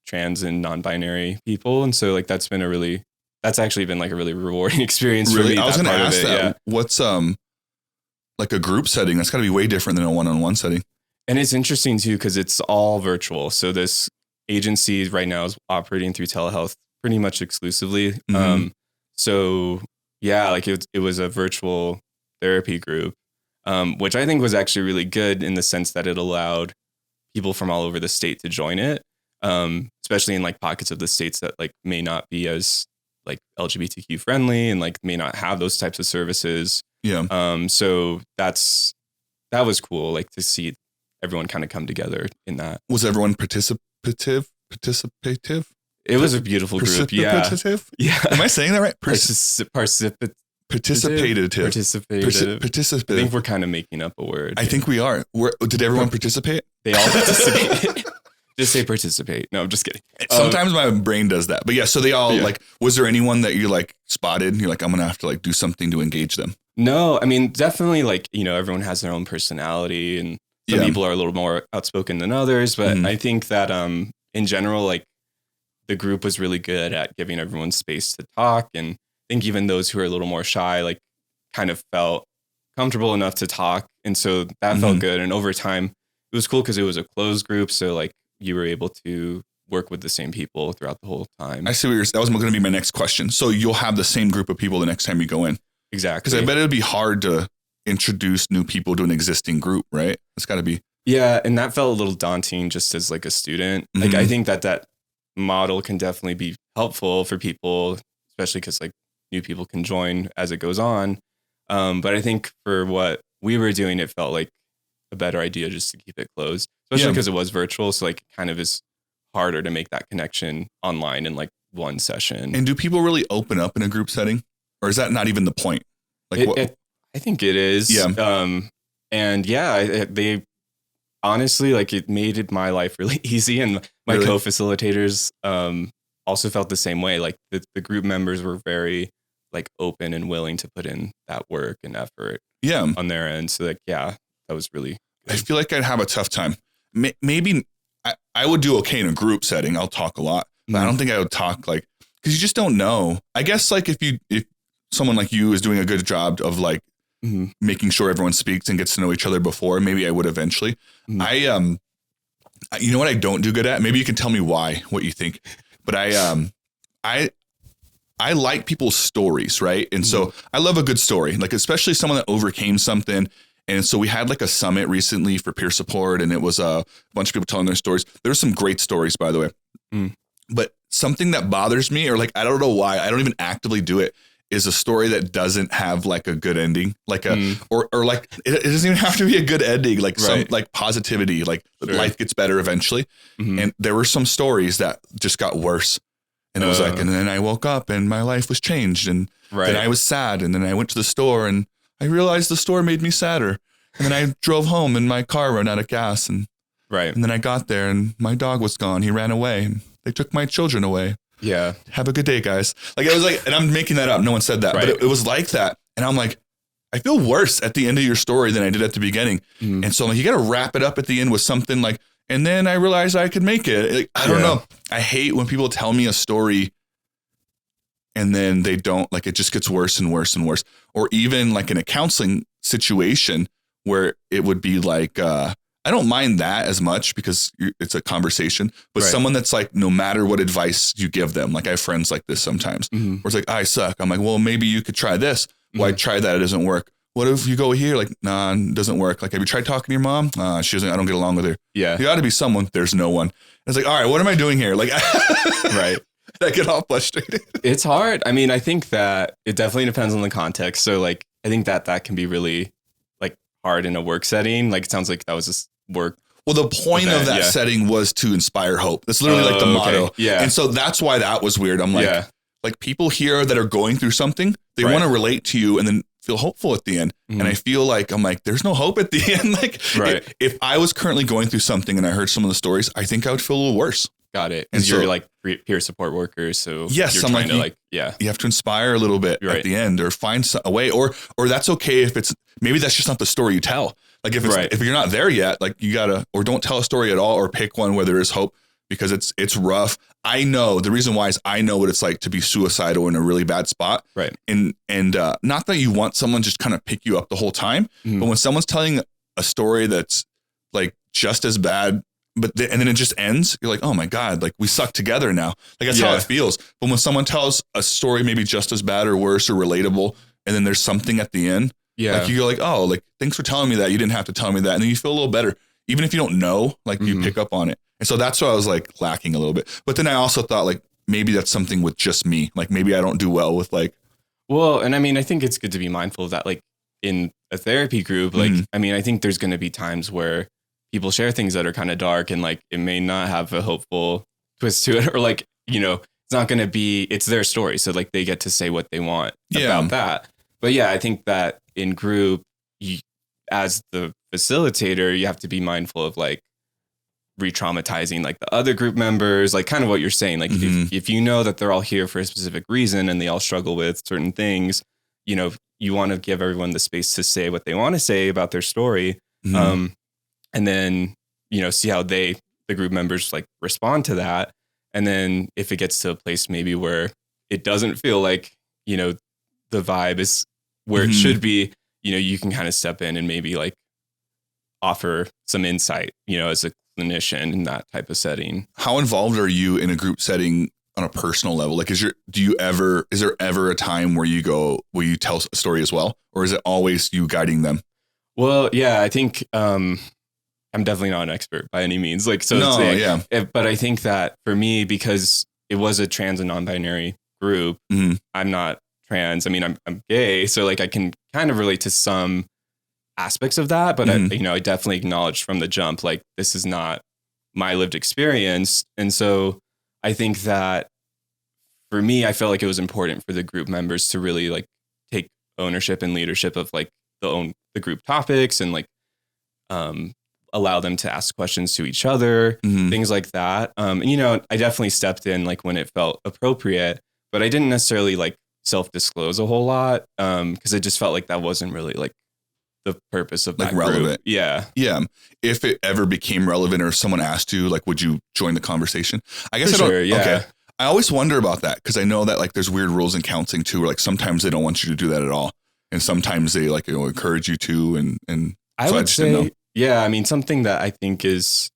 trans and non-binary people. And so like that's actually been like a really rewarding experience for me. I was going to ask that. Yeah. What's like a group setting? That's got to be way different than a one-on-one setting. And it's interesting too, because it's all virtual. So this agency right now is operating through telehealth pretty much exclusively. So yeah, like it was a virtual therapy group, which I think was actually really good in the sense that it allowed people from all over the state to join it, especially in like pockets of the states that like may not be as like LGBTQ friendly and like may not have those types of services. Yeah. So that was cool, like to see everyone kind of come together in that. Was everyone participative? It was a beautiful group. Yeah. Yeah. Am I saying that right? Participative. I think we're kind of making up a word. I think we are. Did everyone participate? They all participated. Just say participate. No, I'm just kidding. Sometimes my brain does that. But yeah, so they all like, was there anyone that you like spotted and you're like, I'm going to have to like do something to engage them? No, I mean, definitely like, you know, everyone has their own personality and some people are a little more outspoken than others. But I think that in general, like the group was really good at giving everyone space to talk. And I think even those who are a little more shy, like kind of felt comfortable enough to talk. And so that felt good. And over time, it was cool because it was a closed group. So like you were able to work with the same people throughout the whole time. I see what you're saying. That was going to be my next question. So you'll have the same group of people the next time you go in. Exactly. Because I bet it'd be hard to introduce new people to an existing group, right? It's got to be. Yeah. And that felt a little daunting just as like a student. Like I think that model can definitely be helpful for people, especially because like new people can join as it goes on. But I think for what we were doing, it felt like a better idea just to keep it closed, especially because it was virtual. So like it kind of is harder to make that connection online in like one session. And do people really open up in a group setting, or is that not even the point? Like I think it is. Yeah. And yeah, they honestly, like it made my life really easy. And my co-facilitators also felt the same way. Like the group members were very like open and willing to put in that work and effort on their end. So like, yeah, that was really good. I feel like I'd have a tough time. Maybe I would do okay in a group setting. I'll talk a lot, but I don't think I would talk like, because you just don't know. I guess like if someone like you is doing a good job of like making sure everyone speaks and gets to know each other before, maybe I would eventually. You know what I don't do good at? Maybe you can tell me what you think, but I like people's stories, right? And so I love a good story, like especially someone that overcame something. And so we had like a summit recently for peer support, and it was a bunch of people telling their stories. There were some great stories, by the way. But something that bothers me, or like, I don't know why, I don't even actively do it, is a story that doesn't have like a good ending, like or like, it doesn't even have to be a good ending, like some like positivity, like life gets better eventually. And there were some stories that just got worse. And it was like, and then I woke up and my life was changed, and then I was sad, and then I went to the store and I realized the store made me sadder. And then I drove home and my car ran out of gas, and then I got there and my dog was gone. He ran away. They took my children away. Yeah. Have a good day, guys. Like it was like, and I'm making that up. No one said that, but it was like that. And I'm like, I feel worse at the end of your story than I did at the beginning. And so I'm like, you got to wrap it up at the end with something like, and then I realized I could make it. Like, I don't know. I hate when people tell me a story and then they don't, like, it just gets worse and worse and worse. Or even like in a counseling situation where it would be like, I don't mind that as much because it's a conversation, but someone that's like, no matter what advice you give them, like I have friends like this sometimes where it's like, I suck. I'm like, well, maybe you could try this. Well, I tried that. It doesn't work. What if you go here? Like, nah, it doesn't work. Like, have you tried talking to your mom? She doesn't, I don't get along with her. Yeah. You got to be someone. There's no one. It's like, all right, what am I doing here? Like, I get all frustrated. It's hard. I mean, I think that it definitely depends on the context. So like, I think that can be really like hard in a work setting. Like, it sounds like that was just work. Well, the point of that setting was to inspire hope. That's literally like the motto. Yeah. And so that's why that was weird. I'm like, like people here that are going through something, they want to relate to you and then feel hopeful at the end. And I feel like, I'm like, there's no hope at the end. Like if I was currently going through something and I heard some of the stories, I think I would feel a little worse. Got it. And so, you're like peer support workers. So yes, you're I'm trying like, to you have to inspire a little bit at the end, or find a way, or that's okay if it's, maybe that's just not the story you tell. Like if it's, if you're not there yet, like you gotta, or don't tell a story at all, or pick one where there is hope, because it's rough. I know the reason why is I know what it's like to be suicidal in a really bad spot. Right. And not that you want someone just kind of pick you up the whole time, but when someone's telling a story that's like just as bad, and then it just ends, you're like, oh my God, like we suck together now. Like that's how it feels. But when someone tells a story maybe just as bad or worse or relatable, and then there's something at the end, like you go like, oh, like thanks for telling me that. You didn't have to tell me that. And then you feel a little better. Even if you don't know, like you pick up on it. And so that's why I was like lacking a little bit. But then I also thought like maybe that's something with just me. Like maybe I don't do well with like. Well, and I mean, I think it's good to be mindful of that. Like in a therapy group, like, I mean, I think there's going to be times where people share things that are kind of dark and like it may not have a hopeful twist to it, or like, you know, it's not going to be, it's their story. So like they get to say what they want about that. But yeah, I think that in group, as the facilitator, you have to be mindful of like re-traumatizing like the other group members, like kind of what you're saying. Like if you know that they're all here for a specific reason and they all struggle with certain things, you know, you want to give everyone the space to say what they want to say about their story. And then, you know, see how the group members like respond to that. And then if it gets to a place maybe where it doesn't feel like, the vibe is where it should be, you can kind of step in and maybe like offer some insight, as a clinician in that type of setting. How involved are you in a group setting on a personal level? Like, is there ever a time where you tell a story as well? Or is it always you guiding them? Well, yeah, I think, I'm definitely not an expert by any means. Like, so, but I think that for me, because it was a trans and non-binary group, I'm not trans. I mean, I'm gay. So like, I can kind of relate to some aspects of that, but I definitely acknowledged from the jump, like, this is not my lived experience. And so I think that for me, I felt like it was important for the group members to really like take ownership and leadership of like the group topics and like, allow them to ask questions to each other, things like that. And, I definitely stepped in like when it felt appropriate, but I didn't necessarily like self-disclose a whole lot. Cause I just felt like that wasn't really like the purpose of like that relevant group. Yeah. If it ever became relevant or someone asked you, like, would you join the conversation? I guess Okay. I always wonder about that. Cause I know that like there's weird rules in counseling too, where like sometimes they don't want you to do that at all. And sometimes they like, encourage you to, and I would say, yeah, I mean, something that I think it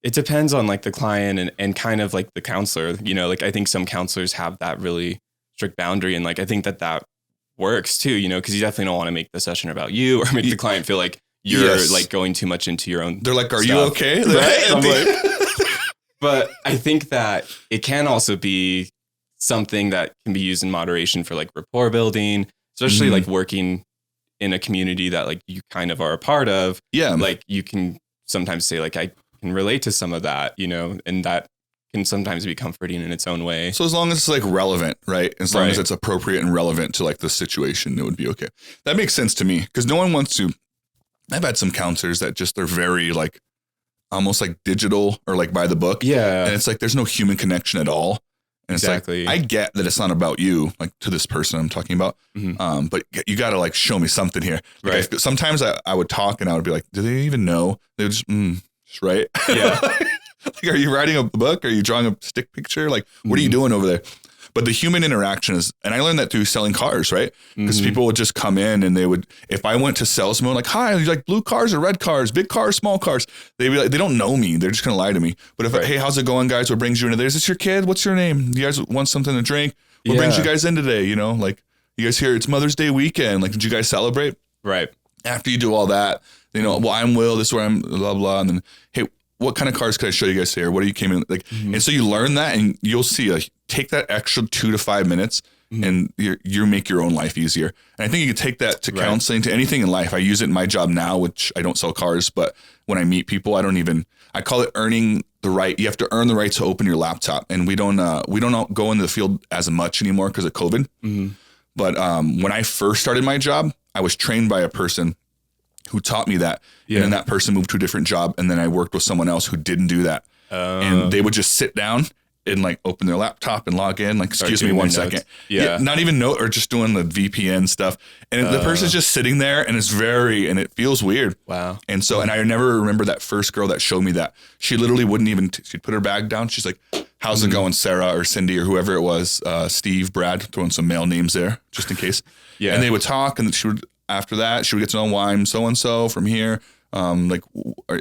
depends on like the client and kind of like the counselor, like I think some counselors have that really strict boundary. And like, I think that works too, because you definitely don't want to make the session about you or make the client feel like you're like going too much into your own. They're like, are stuff. You okay? Right? I'm like, but I think that it can also be something that can be used in moderation for like rapport building, especially like working in a community that like you kind of are a part of. Yeah. Like you can sometimes say like, I can relate to some of that, and that can sometimes be comforting in its own way. So as long as it's like relevant, right? As long as it's appropriate and relevant to like the situation, it would be okay. That makes sense to me because no one wants to. I've had some counselors that just, they're very like almost like digital or like by the book. Yeah. And it's like, there's no human connection at all. And exactly. It's like, I get that it's not about you, like to this person I'm talking about. But you got to like show me something here. Like right. Sometimes I would talk and I would be like, do they even know? They would just right. Yeah. Like, are you writing a book? Are you drawing a stick picture? Like, what are you doing over there? But the human interaction is, and I learned that through selling cars, right? Because people would just come in and they would, if I went to sell someone like, hi, you like blue cars or red cars, big cars, small cars? They'd be like, they don't know me. They're just going to lie to me. But if hey, how's it going, guys? What brings you into there? Is this your kid? What's your name? You guys want something to drink? What brings you guys in today? Like, you guys here, it's Mother's Day weekend. Like, did you guys celebrate? Right. After you do all that, well, I'm Will, this is where I'm, blah, blah. And then, hey, what kind of cars could I show you guys here? What do you came in like? And so you learn that and you'll see take that extra 2 to 5 minutes and you make your own life easier. And I think you can take that to counseling, to anything in life. I use it in my job now, which I don't sell cars, but when I meet people, I call it earning the right. You have to earn the right to open your laptop. And we don't go into the field as much anymore because of COVID. But when I first started my job, I was trained by a person who taught me that. Yeah. And then that person moved to a different job. And then I worked with someone else who didn't do that. And they would just sit down and like open their laptop and log in. Like, excuse me 1 second. Yeah. Not even note or just doing the VPN stuff. And the person's just sitting there and and it feels weird. Wow. And so, and I never remember that first girl that showed me that. She literally wouldn't even, she'd put her bag down. She's like, how's it going, Sarah or Cindy or whoever it was, Steve, Brad, throwing some male names there just in case. Yeah. And they would talk and after that, she would get to know why I'm so-and-so from here. Like,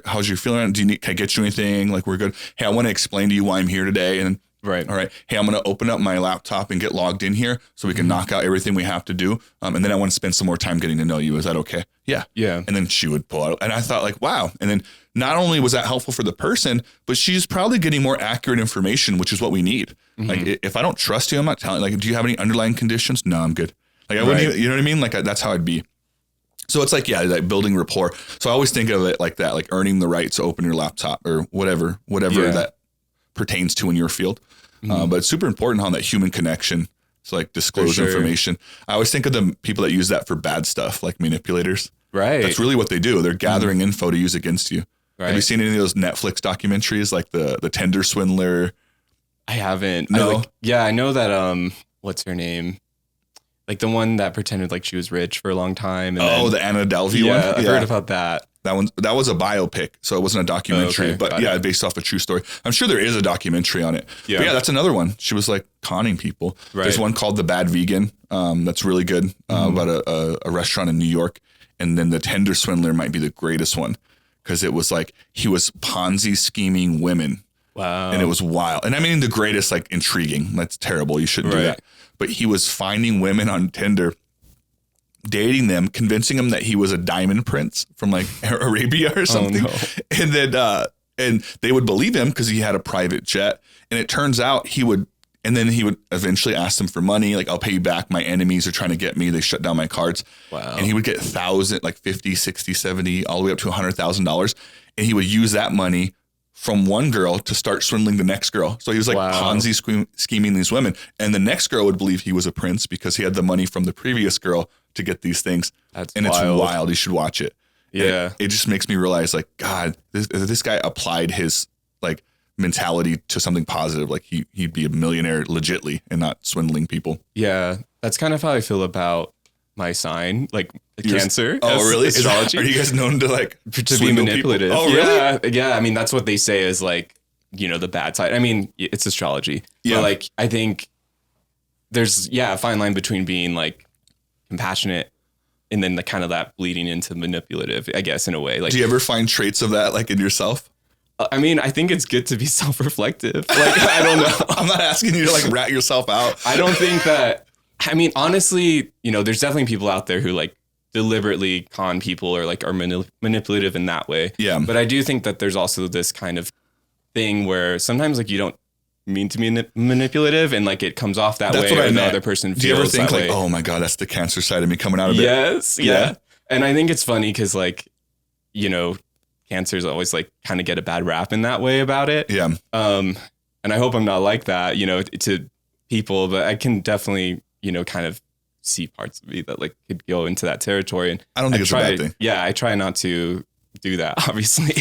how's your feeling? Can I get you anything? Like, we're good. Hey, I want to explain to you why I'm here today. And right. All right. Hey, I'm going to open up my laptop and get logged in here so we can knock out everything we have to do. And then I want to spend some more time getting to know you. Is that okay? Yeah. Yeah. And then she would pull out. And I thought like, wow. And then not only was that helpful for the person, but she's probably getting more accurate information, which is what we need. Like, if I don't trust you, I'm not telling, like, do you have any underlying conditions? No, I'm good. Like, I wouldn't even, you know what I mean? Like, that's how I'd be. So it's like, like building rapport. So I always think of it like that, like earning the right to open your laptop or whatever that pertains to in your field. But it's super important on that human connection to like disclose information. I always think of the people that use that for bad stuff, like manipulators. Right. That's really what they do. They're gathering info to use against you. Right. Have you seen any of those Netflix documentaries, like the Tinder swindler? I haven't. No. I know that, what's her name? Like the one that pretended like she was rich for a long time. And the Anna Delvey one? Yeah, I've heard about that. That was a biopic, so it wasn't a documentary. Okay, but yeah, based off a true story. I'm sure there is a documentary on it. Yeah. But yeah, that's another one. She was like conning people. Right. There's one called The Bad Vegan. That's really good about a restaurant in New York. And then The Tender Swindler might be the greatest one because it was like he was Ponzi scheming women. Wow. And it was wild. And I mean the greatest, like intriguing. That's terrible. You shouldn't do that. But he was finding women on Tinder, dating them, convincing them that he was a diamond prince from like Arabia or something. Oh, no. And then and they would believe him because he had a private jet. And it turns out he would eventually ask them for money. Like, I'll pay you back. My enemies are trying to get me. They shut down my cards. Wow. And he would get 1,000, like 50, 60, 70, all the way up to $100,000. And he would use that money from one girl to start swindling the next girl. So he was like Ponzi scheming these women. And the next girl would believe he was a prince because he had the money from the previous girl to get these things. That's and wild. It's wild. You should watch it. Yeah. It just makes me realize like, God, this guy applied his like mentality to something positive. Like he'd be a millionaire legitly and not swindling people. Yeah. That's kind of how I feel about my sign, like Cancer. Oh, really? Astrology. Are you guys known to like to be manipulative? People? Oh, really? Yeah. I mean, that's what they say is like, you know, the bad side. I mean, it's astrology. Yeah. But like, I think there's a fine line between being like compassionate and then the kind of that bleeding into manipulative, I guess, in a way. Like, do you ever find traits of that like in yourself? I mean, I think it's good to be self-reflective. Like, I don't know. I'm not asking you to like rat yourself out. I don't think that. I mean, honestly, you know, there's definitely people out there who like deliberately con people or like are manipulative in that way. Yeah. But I do think that there's also this kind of thing where sometimes like you don't mean to be manipulative and like it comes off that way or the other person feels. Do you ever think like, way. oh my God, that's the Cancer side of me coming out of it? Yes. Yeah. And I think it's funny because like, you know, Cancers always like kind of get a bad rap in that way about it. Yeah. And I hope I'm not like that, you know, to people, but I can definitely, you know, kind of see parts of me that like could go into that territory. And I don't think it's a bad thing. Yeah, I try not to do that, obviously.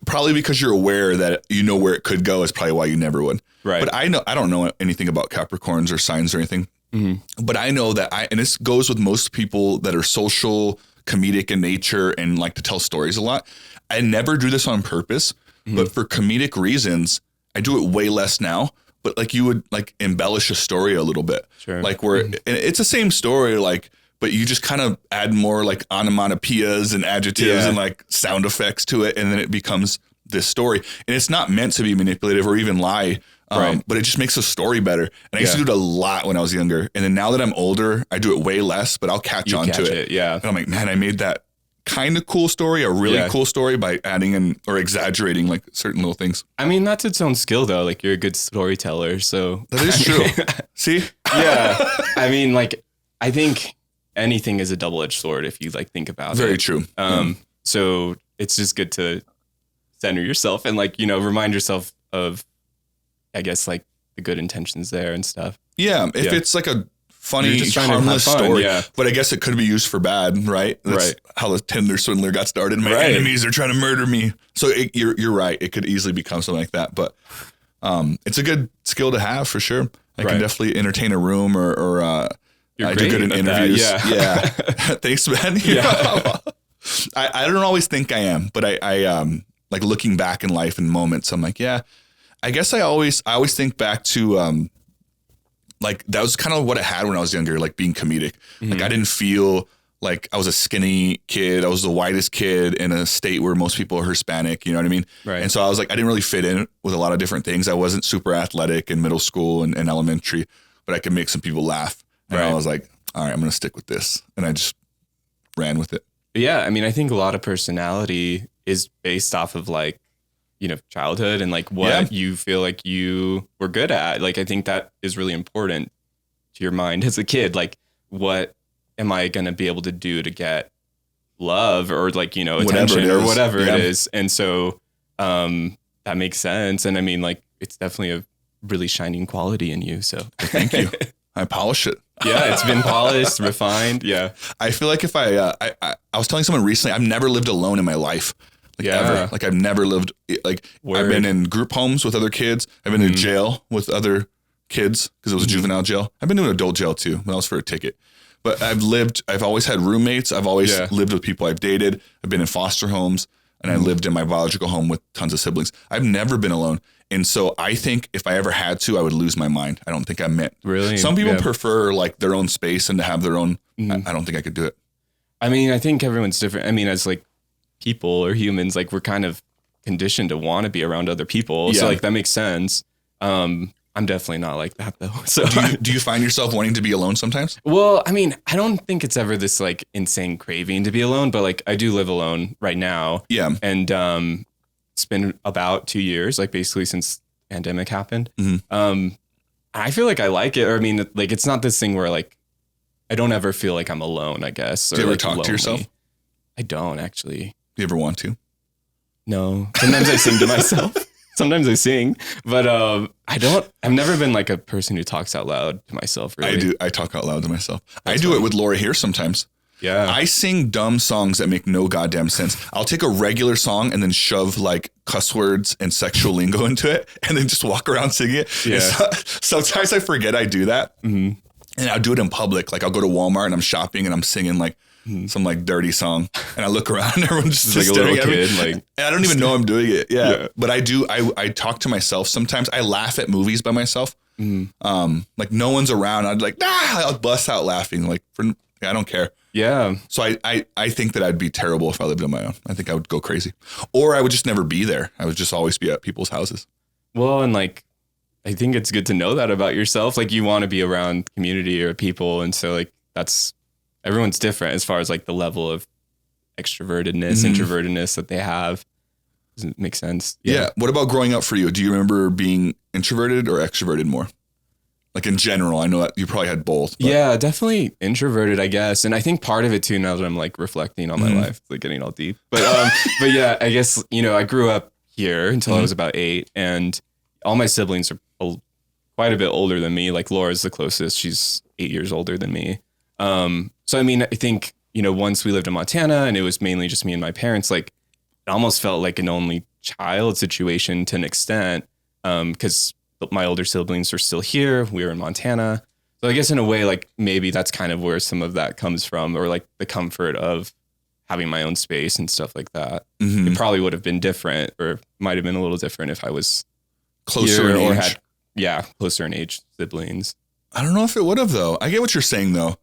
Probably because you're aware that you know where it could go is probably why you never would. Right. But I don't know anything about Capricorns or signs or anything. Mm-hmm. But I know that and this goes with most people that are social, comedic in nature and like to tell stories a lot. I never do this on purpose, but for comedic reasons, I do it way less now. But like you would like embellish a story a little bit. Sure. Like where and it's the same story, like, but you just kind of add more like onomatopoeias and adjectives and like sound effects to it. And then it becomes this story. And it's not meant to be manipulative or even lie. But it just makes the story better. And I used to do it a lot when I was younger. And then now that I'm older, I do it way less, but I'll catch on to it. Yeah. And I'm like, man, I made that kind of cool story, a really cool story by adding in or exaggerating like certain little things. I mean, that's its own skill though. Like you're a good storyteller. So that is true. See? Yeah. I mean, like, I think anything is a double-edged sword if you like think about it. Very true. So it's just good to center yourself and like, you know, remind yourself of, I guess, like the good intentions there and stuff. Yeah. If it's like a funny, harmless story, but I guess it could be used for bad, right? That's how the Tinder swindler got started. My enemies are trying to murder me. So you're right. It could easily become something like that, but it's a good skill to have for sure. I can definitely entertain a room or I do good in interviews. Yeah. Thanks, man. I don't always think I am, but I like looking back in life and moments, I'm like, yeah, I guess I always think back to, like that was kind of what I had when I was younger, like being comedic. Like I didn't feel like I was a skinny kid. I was the whitest kid in a state where most people are Hispanic. You know what I mean? Right. And so I was like, I didn't really fit in with a lot of different things. I wasn't super athletic in middle school and elementary, but I could make some people laugh. And I was like, all right, I'm going to stick with this. And I just ran with it. Yeah. I mean, I think a lot of personality is based off of like, you know, childhood and like what you feel like you were good at. Like, I think that is really important to your mind as a kid. Like, what am I going to be able to do to get love or like, you know, attention or whatever it is. And so that makes sense. And I mean, like, it's definitely a really shining quality in you. So thank you. I polish it. Yeah, it's been polished, refined. Yeah. I feel like if I was telling someone recently, I've never lived alone in my life. Like ever. Like I've never lived, like I've been in group homes with other kids. I've been in jail with other kids because it was a juvenile jail. I've been to an adult jail too when I was for a ticket. But I've always had roommates. I've always lived with people I've dated. I've been in foster homes, and I lived in my biological home with tons of siblings. I've never been alone. And so I think if I ever had to, I would lose my mind. I don't think I'm meant. Really? Some people prefer like their own space and to have their own. I don't think I could do it. I mean, I think everyone's different. I mean, as like people or humans, like we're kind of conditioned to want to be around other people. Yeah. So like that makes sense. I'm definitely not like that though. So do you find yourself wanting to be alone sometimes? Well, I mean, I don't think it's ever this like insane craving to be alone, but like I do live alone right now. Yeah. And it's been about 2 years, like basically since the pandemic happened. I feel like I like it. Or I mean, like it's not this thing where like I don't ever feel like I'm alone, I guess. Do you ever like talk lonely. To yourself? I don't actually. Do you ever want to? No. Sometimes I sing to myself. Sometimes I sing, but I've never been like a person who talks out loud to myself. Really. I do. I talk out loud to myself. I do it with Laura here sometimes. Yeah. I sing dumb songs that make no goddamn sense. I'll take a regular song and then shove like cuss words and sexual lingo into it and then just walk around singing it. Yeah. Sometimes I forget I do that. And I'll do it in public. Like I'll go to Walmart and I'm shopping and I'm singing like some like dirty song and I look around and everyone's just like staring a little at me. kid, like and I don't even know I'm doing it. Yeah. But I do. I talk to myself sometimes. I laugh at movies by myself. Like no one's around. I'd like, I'll bust out laughing. Like I don't care. Yeah. So I think that I'd be terrible if I lived on my own. I think I would go crazy. Or I would just never be there. I would just always be at people's houses. Well, and like, I think it's good to know that about yourself. Like you want to be around community or people. And so like, everyone's different as far as like the level of extrovertedness, introvertedness that they have. Does it make sense? Yeah. What about growing up for you? Do you remember being introverted or extroverted more? Like in general, I know that you probably had both. But. Yeah, definitely introverted, I guess. And I think part of it too, now that I'm like reflecting on my life, like getting all deep. But yeah, I guess, I grew up here until I was about 8 and all my siblings are quite a bit older than me. Like Laura's the closest. She's 8 years older than me. So, I mean, I think, once we lived in Montana and it was mainly just me and my parents, like it almost felt like an only child situation to an extent. 'Cause my older siblings are still here. We were in Montana. So I guess in a way, like maybe that's kind of where some of that comes from, or like the comfort of having my own space and stuff like that. It probably would have been different or might have been a little different if I was closer in age. Or had, closer in age siblings. I don't know if it would have though. I get what you're saying though.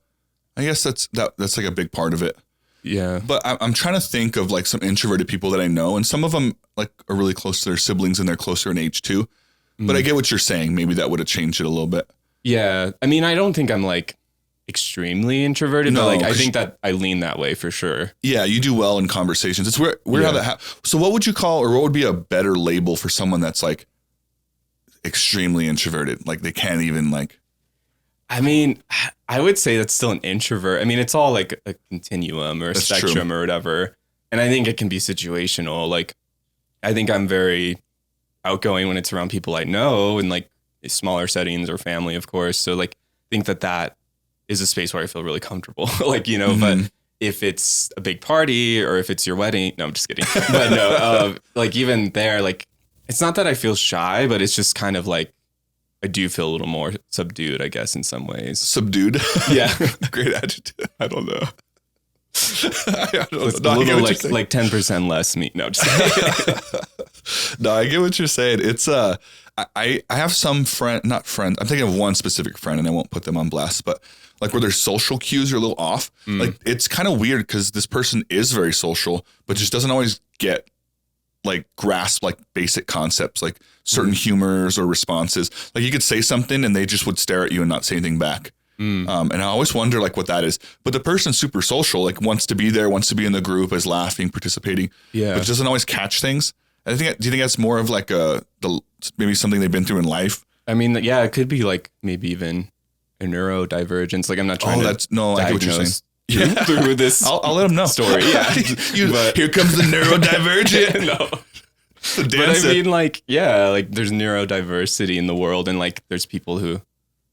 I guess that's like a big part of it. Yeah. But I'm trying to think of like some introverted people that I know, and some of them like are really close to their siblings and they're closer in age too. But I get what you're saying. Maybe that would have changed it a little bit. Yeah. I mean, I don't think I'm like extremely introverted, but like I think that I lean that way for sure. Yeah, you do well in conversations. It's weird how that So what would you call, or what would be a better label for someone that's like extremely introverted? Like they can't even like. I mean, I would say that's still an introvert. I mean, it's all like a continuum or a spectrum or whatever. And I think it can be situational. Like I think I'm very outgoing when it's around people I know and like smaller settings or family, of course. So like, I think that is a space where I feel really comfortable, like, but if it's a big party or if it's your wedding, no, I'm just kidding. But no, like even there, like, it's not that I feel shy, but it's just kind of like, I do feel a little more subdued, I guess, in some ways. Subdued? Yeah. Great adjective. I don't know. I don't know. A little like 10% less meat. No, just kidding. No, I get what you're saying. It's I have some not friends. I'm thinking of one specific friend, and I won't put them on blast, but like where their social cues are a little off. Like it's kind of weird because this person is very social, but just doesn't always get like grasp like basic concepts, like certain humors or responses. Like you could say something and they just would stare at you and not say anything back. And I always wonder like what that is. But the person's super social, like wants to be there, wants to be in the group, is laughing, participating. Yeah, but doesn't always catch things. Do you think that's more of like maybe something they've been through in life? I mean, yeah, it could be like maybe even a neurodivergence. Like I'm not trying to. I get what you're saying. Through this, I'll let them know. Story, yeah. But here comes the neurodivergent. No, but I mean, like, yeah, like there's neurodiversity in the world, and like there's people who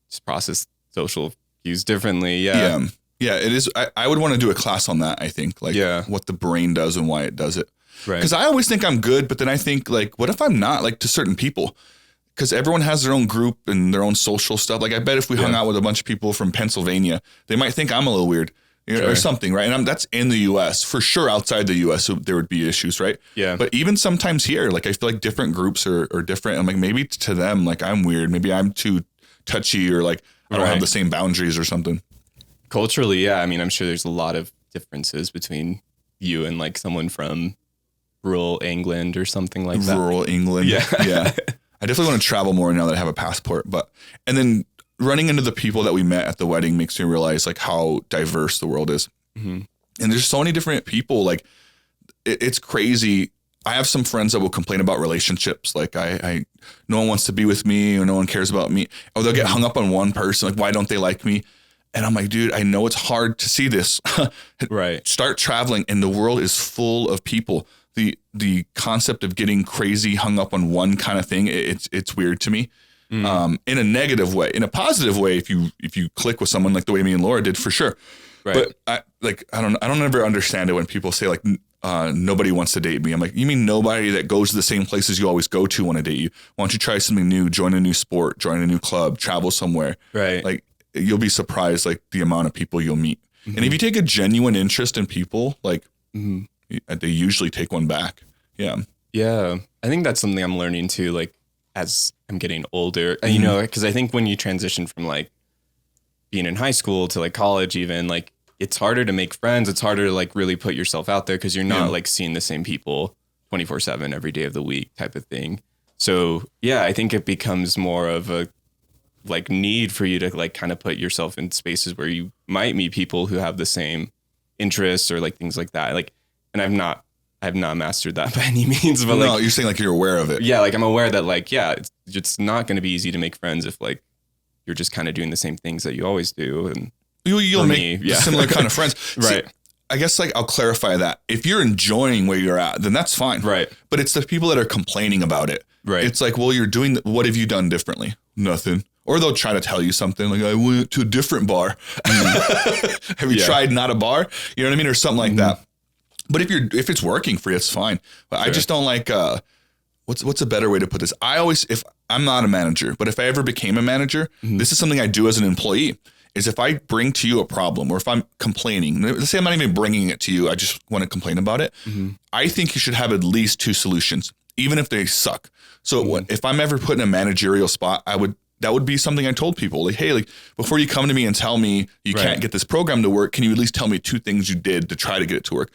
just process social cues differently. Yeah, it is. I would want to do a class on that. I think, like, what the brain does and why it does it. Right. Because I always think I'm good, but then I think like, what if I'm not? Like to certain people, because everyone has their own group and their own social stuff. Like I bet if we hung out with a bunch of people from Pennsylvania, they might think I'm a little weird, or something, right? And that's in the U.S. For sure. Outside the U.S., so there would be issues, right? Yeah. But even sometimes here, like I feel like different groups are different. I'm like, maybe to them, like I'm weird. Maybe I'm too touchy, or like I don't have the same boundaries or something. Culturally, yeah. I mean, I'm sure there's a lot of differences between you and like someone from rural England or something like that. Rural England. Yeah. Yeah. I definitely want to travel more now that I have a passport, and then running into the people that we met at the wedding makes me realize like how diverse the world is. Mm-hmm. And there's so many different people. Like it's crazy. I have some friends that will complain about relationships. Like I no one wants to be with me, or no one cares about me. Or they'll get hung up on one person. Like, why don't they like me? And I'm like, dude, I know it's hard to see this. Right. Start traveling, and the world is full of people. The concept of getting crazy hung up on one kind of thing, it's weird to me. In a negative way. In a positive way, if you click with someone like the way me and Laura did, for sure. Right. But I don't ever understand it when people say like nobody wants to date me. I'm like, you mean nobody that goes to the same places you always go to want to date you? Why don't you try something new, join a new sport, join a new club, travel somewhere? Right. Like you'll be surprised like the amount of people you'll meet. Mm-hmm. And if you take a genuine interest in people, like they usually take one back. Yeah. Yeah. I think that's something I'm learning too, like as I'm getting older, you know, because I think when you transition from like being in high school to like college, even like it's harder to make friends. It's harder to like really put yourself out there because you're not like seeing the same people 24/7 every day of the week type of thing. So yeah, I think it becomes more of a like need for you to like kind of put yourself in spaces where you might meet people who have the same interests or like things like that. Like, and I've not mastered that by any means, but no, you're saying like you're aware of it. Yeah. Like I'm aware that like, yeah, it's not going to be easy to make friends if like you're just kind of doing the same things that you always do. And you'll make similar kind of friends. Right. See, I guess like I'll clarify that. If you're enjoying where you're at, then that's fine. Right. But it's the people that are complaining about it. Right. It's like, well, you're doing, what have you done differently? Nothing. Or they'll try to tell you something like, I went to a different bar. Have you tried not a bar? You know what I mean? Or something like that. But if it's working for you, it's fine. But I just don't like, what's a better way to put this? If I'm not a manager, but if I ever became a manager, this is something I do as an employee, is if I bring to you a problem, or if I'm complaining, let's say I'm not even bringing it to you, I just want to complain about it. I think you should have at least 2 solutions, even if they suck. So if I'm ever put in a managerial spot, that would be something I told people, like, hey, like before you come to me and tell me you can't get this program to work, can you at least tell me 2 things you did to try to get it to work?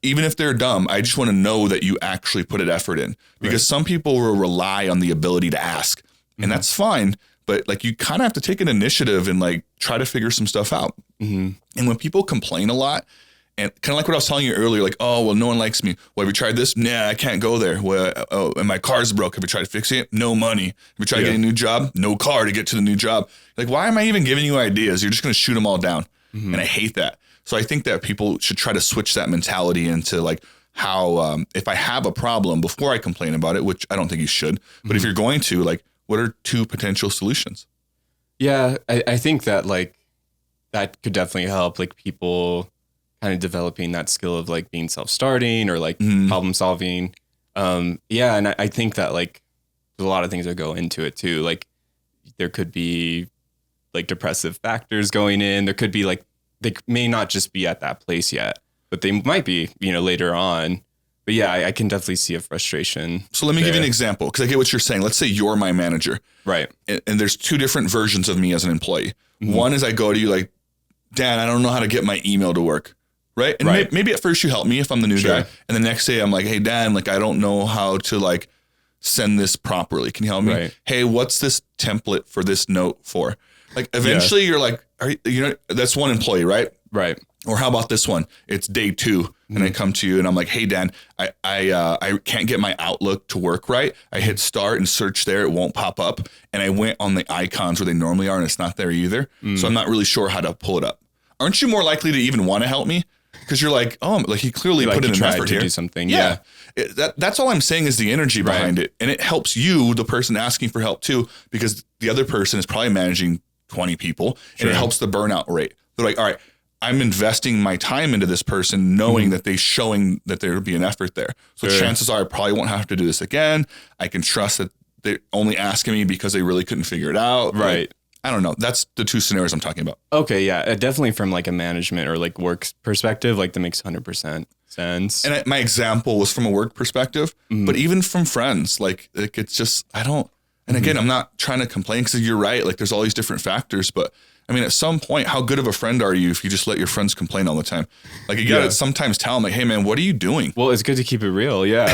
Even if they're dumb, I just want to know that you actually put an effort in, because some people will rely on the ability to ask, and that's fine. But like, you kind of have to take an initiative and like try to figure some stuff out. And when people complain a lot, and kind of like what I was telling you earlier, like, oh, well, no one likes me. Well, have you tried this? Nah, I can't go there. Well, oh, and my car's broke. Have you tried fixing it? No money. Have you tried getting a new job? No car to get to the new job. Like, why am I even giving you ideas? You're just going to shoot them all down. And I hate that. So I think that people should try to switch that mentality into like how, if I have a problem before I complain about it, which I don't think you should, but if you're going to, like, what are 2 potential solutions? Yeah, I think that like that could definitely help like people kind of developing that skill of like being self-starting or like problem solving. Yeah. And I think that like there's a lot of things that go into it too. Like there could be like depressive factors going in. There could be like, they may not just be at that place yet, but they might be, you know, later on. But yeah, I can definitely see a frustration. So let me give you an example, because I get what you're saying. Let's say you're my manager. Right. And there's 2 different versions of me as an employee. One is I go to you like, Dan, I don't know how to get my email to work. Right. And maybe at first you help me if I'm the new guy. And the next day I'm like, hey, Dan, like, I don't know how to like send this properly. Can you help me? Right. Hey, what's this template for this note for? Like eventually you're like, that's one employee, right? Right. Or how about this one? It's day 2. And I come to you and I'm like, hey, Dan, I can't get my Outlook to work right. I hit start and search there. It won't pop up. And I went on the icons where they normally are and it's not there either. So I'm not really sure how to pull it up. Aren't you more likely to even want to help me? Because you're like, oh, like he clearly put in an effort here. Do something. Yeah. That's all I'm saying is the energy behind it. And it helps you, the person asking for help too, because the other person is probably managing 20 people and it helps the burnout rate. They're like, all right, I'm investing my time into this person knowing that they're showing that there will be an effort there. So chances are I probably won't have to do this again. I can trust that they're only asking me because they really couldn't figure it out. Right. Like, I don't know. That's the two scenarios I'm talking about. Okay. Yeah. Definitely from like a management or like work perspective, like that makes 100% sense. And my example was from a work perspective, but even from friends, like it's just, I don't, and again, I'm not trying to complain because you're right. Like there's all these different factors, but I mean, at some point, how good of a friend are you if you just let your friends complain all the time? Like you gotta sometimes tell them like, hey man, what are you doing? Well, it's good to keep it real. Yeah.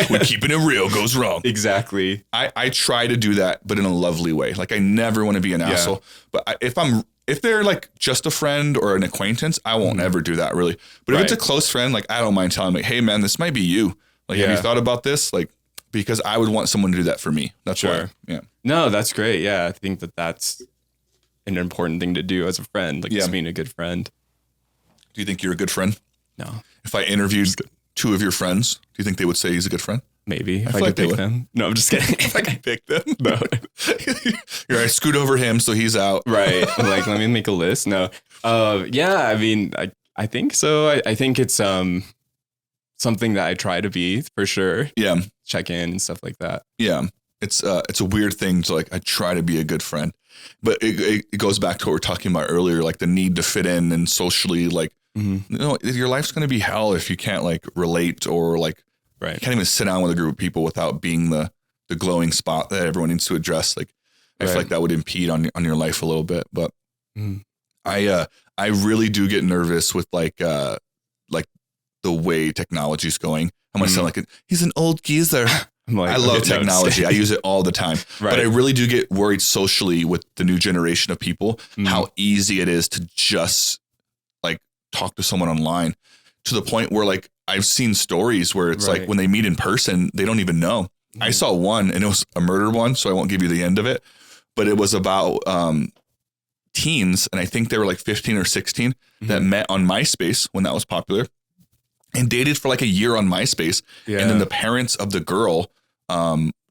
When keeping it real goes wrong. Exactly. I try to do that, but in a lovely way. Like I never want to be an asshole, but if they're like just a friend or an acquaintance, I won't ever do that really. But if it's a close friend, like I don't mind telling them like, hey man, this might be you. Like, have you thought about this? Like, because I would want someone to do that for me. That's why. Yeah. No, that's great. Yeah. I think that's an important thing to do as a friend, like just being a good friend. Do you think you're a good friend? No. If I interviewed two of your friends, do you think they would say he's a good friend? Maybe. If I could pick them. No, I'm just kidding. If I could pick them? No. You're right. Scoot over him so he's out. Right. Like, let me make a list. No. Yeah, I mean, I think so. I think it's something that I try to be for sure. Yeah. Check in and stuff like that. Yeah. It's a weird thing to like, I try to be a good friend. But it goes back to what we were talking about earlier, like the need to fit in and socially, like, you know, your life's going to be hell if you can't like relate or like, you can't even sit down with a group of people without being the glowing spot that everyone needs to address. Like, I feel like that would impede on your life a little bit. But I really do get nervous with like the way technology's going. I'm going to sound like he's an old geezer. Like, I love technology. I use it all the time. But I really do get worried socially with the new generation of people, how easy it is to just like talk to someone online to the point where like I've seen stories where it's like when they meet in person, they don't even know. I saw one and it was a murder one, so I won't give you the end of it, but it was about teens. And I think they were like 15 or 16 that met on MySpace when that was popular and dated for like a year on MySpace. Yeah. And then the parents of the girl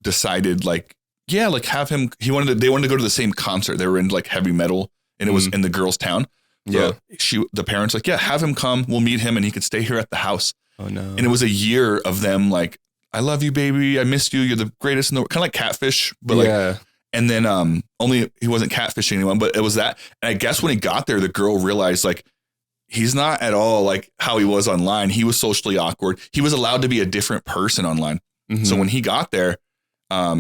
decided like have him, they wanted to go to the same concert. They were in like heavy metal and it was in the girl's town. So the parents like, have him come, we'll meet him and he could stay here at the house. Oh no. And it was a year of them like, I love you, baby. I missed you. You're the greatest in the world. Kind of like Catfish, but like, and then only he wasn't catfishing anyone, but it was that. And I guess when he got there, the girl realized like, he's not at all like how he was online. He was socially awkward. He was allowed to be a different person online. So when he got there,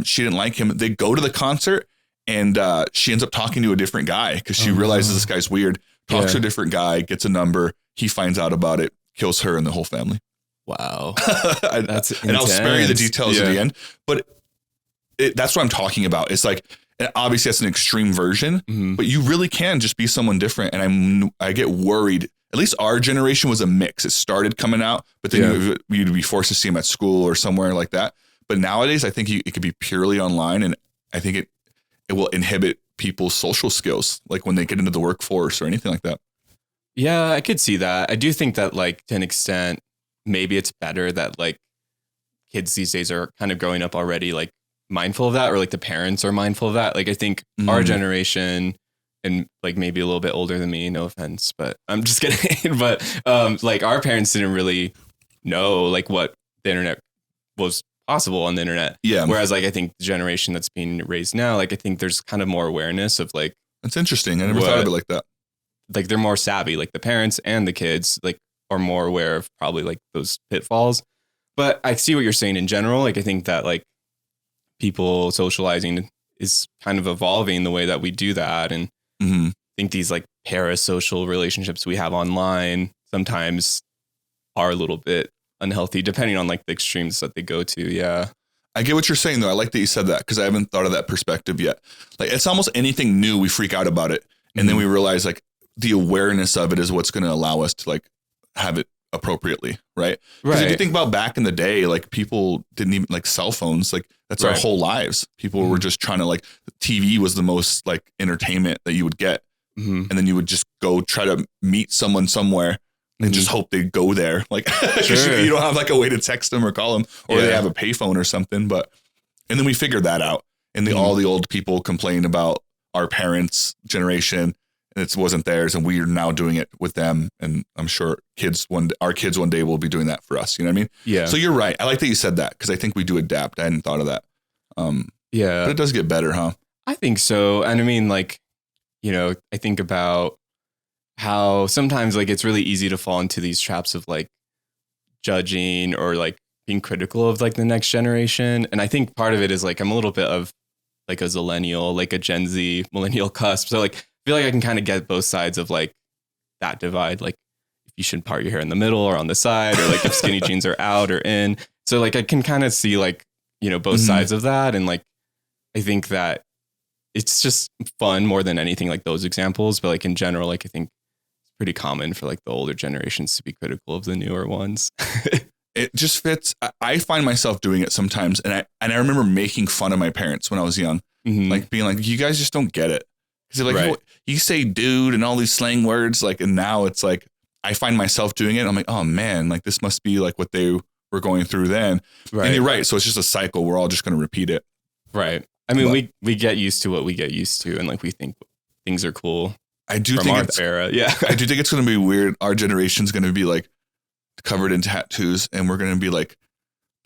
she didn't like him. They go to the concert and she ends up talking to a different guy because she realizes this guy's weird, talks to a different guy, gets a number. He finds out about it, kills her and the whole family. Wow. That's intense. And I'll spare you the details at the end, but that's what I'm talking about. It's like, and obviously that's an extreme version, but you really can just be someone different. And I get worried. At least our generation was a mix. It started coming out, but then you'd be forced to see them at school or somewhere like that. But nowadays, I think it could be purely online, and I think it will inhibit people's social skills, like when they get into the workforce or anything like that. Yeah, I could see that. I do think that, like, to an extent, maybe it's better that like kids these days are kind of growing up already, like mindful of that, or like the parents are mindful of that. Like, I think our generation, and like maybe a little bit older than me, no offense, but I'm just kidding. But like our parents didn't really know like what the internet was possible on the internet. Yeah. Whereas like I think the generation that's being raised now, like I think there's kind of more awareness of like. That's interesting. I never thought of it like that. Like they're more savvy, like the parents and the kids like are more aware of probably like those pitfalls. But I see what you're saying in general. Like I think that like people socializing is kind of evolving the way that we do that. And I think these like parasocial relationships we have online sometimes are a little bit unhealthy depending on like the extremes that they go to. Yeah. I get what you're saying though. I like that you said that because I haven't thought of that perspective yet. Like it's almost anything new, we freak out about it. And then we realize like the awareness of it is what's going to allow us to like have it appropriately. Right. Because if you think about back in the day, like people didn't even like cell phones, like that's our whole lives. People were just trying to like TV was the most like entertainment that you would get. And then you would just go try to meet someone somewhere and just hope they go there. Like you don't have like a way to text them or call them or they have a payphone or something. But, and then we figured that out. And all the old people complained about our parents' generation and it wasn't theirs. And we are now doing it with them. And I'm sure our kids one day will be doing that for us. You know what I mean? Yeah. So you're right. I like that you said that because I think we do adapt. I hadn't thought of that. But it does get better, huh? I think so. And I mean, like, you know, I think about how sometimes like it's really easy to fall into these traps of like judging or like being critical of like the next generation. And I think part of it is like I'm a little bit of like a zillennial, like a Gen Z millennial cusp. So like I feel like I can kind of get both sides of like that divide. Like if you should part your hair in the middle or on the side, or like if skinny jeans are out or in. So like I can kind of see like, you know, both sides of that. And like I think that it's just fun more than anything, like those examples. But like in general, like I think it's pretty common for like the older generations to be critical of the newer ones. It just fits. I find myself doing it sometimes. And I remember making fun of my parents when I was young, like being like, you guys just don't get it. Because like, you say dude and all these slang words, like, and now it's like, I find myself doing it. And I'm like, oh man, like this must be like what they were going through then. Right. And you're right. So it's just a cycle. We're all just going to repeat it. Right. I mean, we get used to what we get used to, and like we think things are cool. I do think it's era. Yeah. I do think it's going to be weird. Our generation's going to be like covered in tattoos, and we're going to be like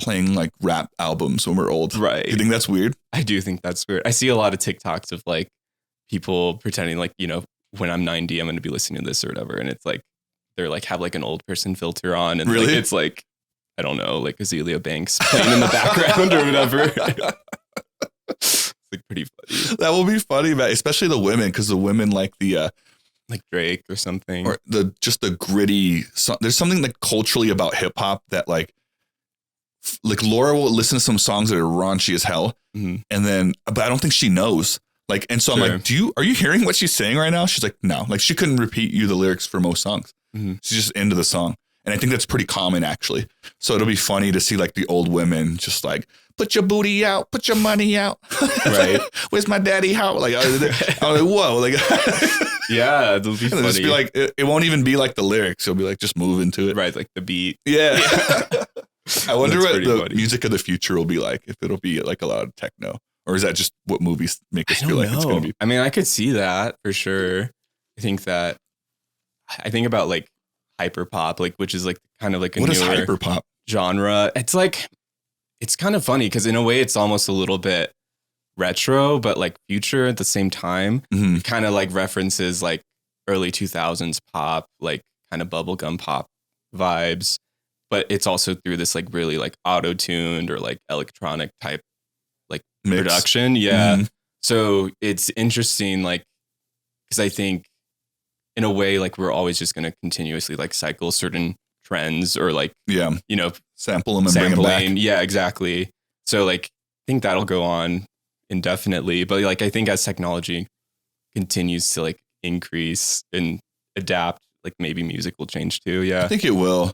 playing like rap albums when we're old. Right. Do you think that's weird? I do think that's weird. I see a lot of TikToks of like people pretending like, you know, when I'm 90, I'm going to be listening to this or whatever. And it's like, they're like, have like an old person filter on. And like, it's like, I don't know, like Azealia Banks playing in the background or whatever. It's like pretty funny. That will be funny, man. Especially the women, because the women like the like Drake or something, or the gritty. There's something like culturally about hip hop that like Laura will listen to some songs that are raunchy as hell, and then but I don't think she knows. Like, and so I'm like, are you hearing what she's saying right now? She's like, no. Like she couldn't repeat you the lyrics for most songs. She's just into the song. And I think that's pretty common, actually. So it'll be funny to see like the old women just like, put your booty out, put your money out. Right. Where's my daddy house? Like, I'm like, whoa. Like, yeah, it'll be funny. Just be like, it won't even be like the lyrics. It'll be like, just move into it. Right. Like the beat. Yeah. I wonder what the music of the future will be like, if it'll be like a lot of techno, or is that just what movies make us feel like it's going to be? I mean, I could see that for sure. I think about like hyper pop, like, which is like kind of like a newer hyper pop genre. It's like, it's kind of funny because in a way it's almost a little bit retro, but like future at the same time. It kind of like references like early 2000s pop, like kind of bubblegum pop vibes, but it's also through this like really like auto-tuned or like electronic type like mix. Production. Yeah. So it's interesting, like, because I think in a way, like we're always just going to continuously like cycle certain trends or like, you know, sample them and bring them back. Yeah, exactly. So like, I think that'll go on indefinitely, but like, I think as technology continues to like increase and adapt, like maybe music will change too. Yeah. I think it will.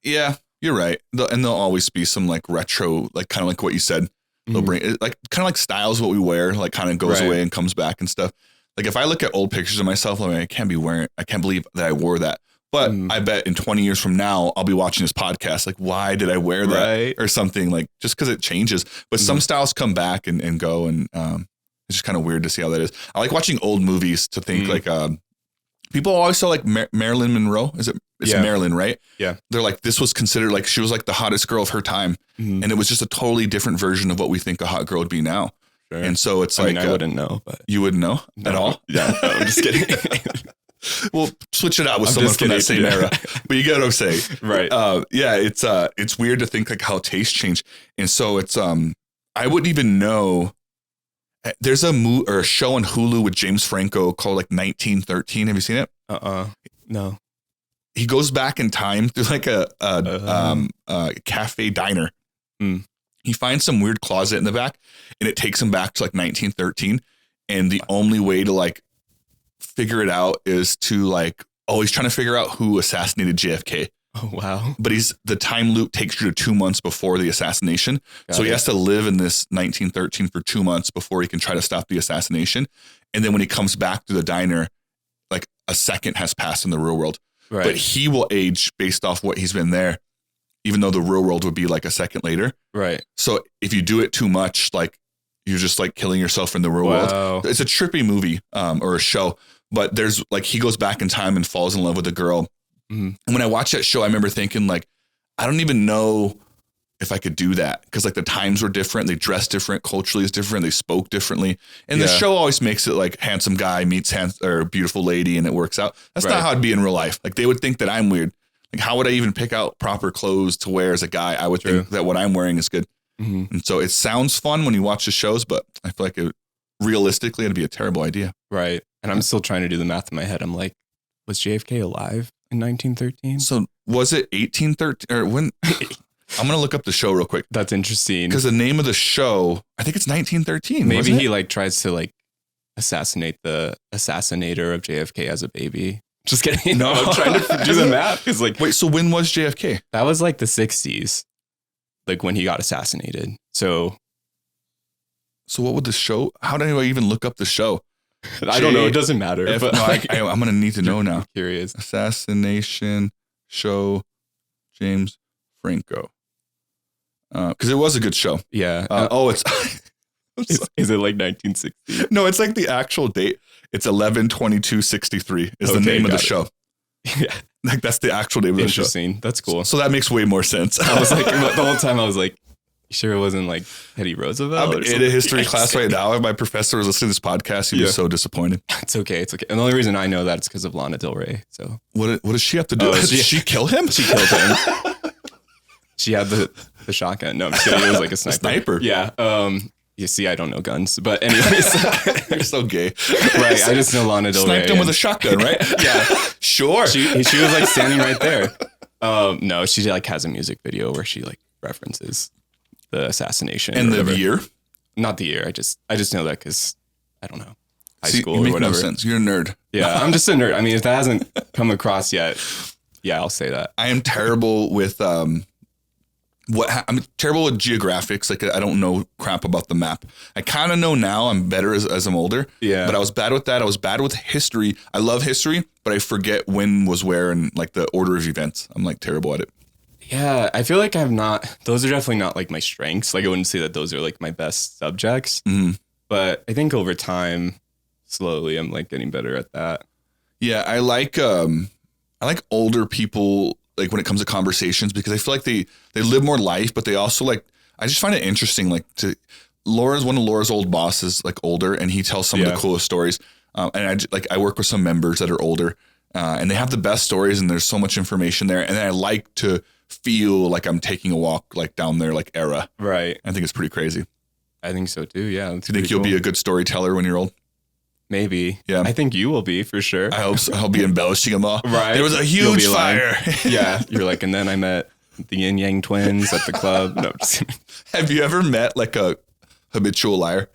Yeah, you're right. And there'll always be some like retro, like kind of like what you said, they'll bring it, like kind of like styles, what we wear, like kind of goes away and comes back and stuff. Like if I look at old pictures of myself, I'm like, I can't believe that I wore that. But I bet in 20 years from now, I'll be watching this podcast. Like, why did I wear that or something, like just because it changes. But some styles come back and go. And it's just kind of weird to see how that is. I like watching old movies to think like people always saw like Marilyn Monroe. It's Marilyn, right? Yeah. They're like, this was considered like she was like the hottest girl of her time. And it was just a totally different version of what we think a hot girl would be now. Sure. And so it's like, I wouldn't know, but you wouldn't know at all. Yeah, no, I'm just kidding. We'll switch it out with someone from that same era, but you get what I'm saying, right? Yeah, it's weird to think like how tastes change, and so it's I wouldn't even know. There's a show on Hulu with James Franco called like 1913. Have you seen it? No. He goes back in time through like a cafe diner. He finds some weird closet in the back, and it takes him back to like 1913. And the only way to like figure it out is to like, he's trying to figure out who assassinated JFK. Oh, wow. But the time loop takes you to 2 months before the assassination. So he has to live in this 1913 for 2 months before he can try to stop the assassination. And then when he comes back to the diner, like a second has passed in the real world. Right. But he will age based off what he's been there, even though the real world would be like a second later. Right. So if you do it too much, like you're just like killing yourself in the real world. It's a trippy movie or a show, but there's like, he goes back in time and falls in love with a girl. And when I watched that show, I remember thinking like, I don't even know if I could do that. Because like the times were different. They dressed different. Culturally is different. They spoke differently. And the show always makes it like handsome guy meets or beautiful lady and it works out. That's not how it'd be in real life. Like they would think that I'm weird. Like how would I even pick out proper clothes to wear as a guy? I would think that what I'm wearing is good. Mm-hmm. And so it sounds fun when you watch the shows, but I feel like realistically it'd be a terrible idea. Right. And I'm still trying to do the math in my head. I'm like, was JFK alive in 1913? So was it 1813 or when? I'm going to look up the show real quick. That's interesting. Because the name of the show, I think it's 1913. Maybe he like tries to like assassinate the assassinator of JFK as a baby. Just kidding. No, I'm trying to do the math. Cause like, wait, so when was JFK? That was like the 60s, like when he got assassinated. So what would the show? How do I even look up the show? I don't know. It doesn't matter. But no, I'm going to need to know now. I'm curious. Assassination show James Franco. Because it was a good show. Yeah. It's is it like 1960? No, it's like the actual date. It's 11/22/63 is the name of the show. Yeah. Like that's the actual name of the show. Interesting. That's cool. So that makes way more sense. I was like, the whole time I was like, you sure it wasn't like Teddy Roosevelt? I'm in a history class right now. If my professor was listening to this podcast, he'd be so disappointed. It's okay. It's okay. And the only reason I know that is because of Lana Del Rey. So what does she have to do? Did she kill him? She killed him. She had the shotgun. No, I'm just kidding. It was like a sniper. Yeah. You see, I don't know guns, but anyways. You're so gay. Right. I just know Lana Del Rey. Sniped him with a shotgun, right? Yeah. Sure. She was like standing right there. No, she like has a music video where she like references the assassination. And the year? Not the year. I just know that because I don't know. High school you make or whatever. No sense. You're a nerd. Yeah, I'm just a nerd. I mean, if that hasn't come across yet, yeah, I'll say that. I am terrible with I'm terrible with geographics. Like I don't know crap about the map. I kind of know now. I'm better as I'm older. Yeah. But I was bad with that. I was bad with history. I love history, but I forget when was where and like the order of events. I'm like terrible at it. Yeah, I feel like those are definitely not like my strengths. Like I wouldn't say that those are like my best subjects, but I think over time, slowly, I'm like getting better at that. Yeah, I like older people, like when it comes to conversations, because I feel like they live more life, but they also like, I just find it interesting. Like one of Laura's old bosses, like older, and he tells some of the coolest stories. And I work with some members that are older, and they have the best stories, and there's so much information there. And I like to feel like I'm taking a walk like down their like era. Right. I think it's pretty crazy. I think so too. Yeah. Do you think you'll be a good storyteller when you're old? Maybe. Yeah. I think you will be for sure. I hope so. I'll be embellishing them all. Right. There was a huge fire. Yeah. You're like, and then I met the Yin Yang twins at the club. No, have you ever met like a habitual liar?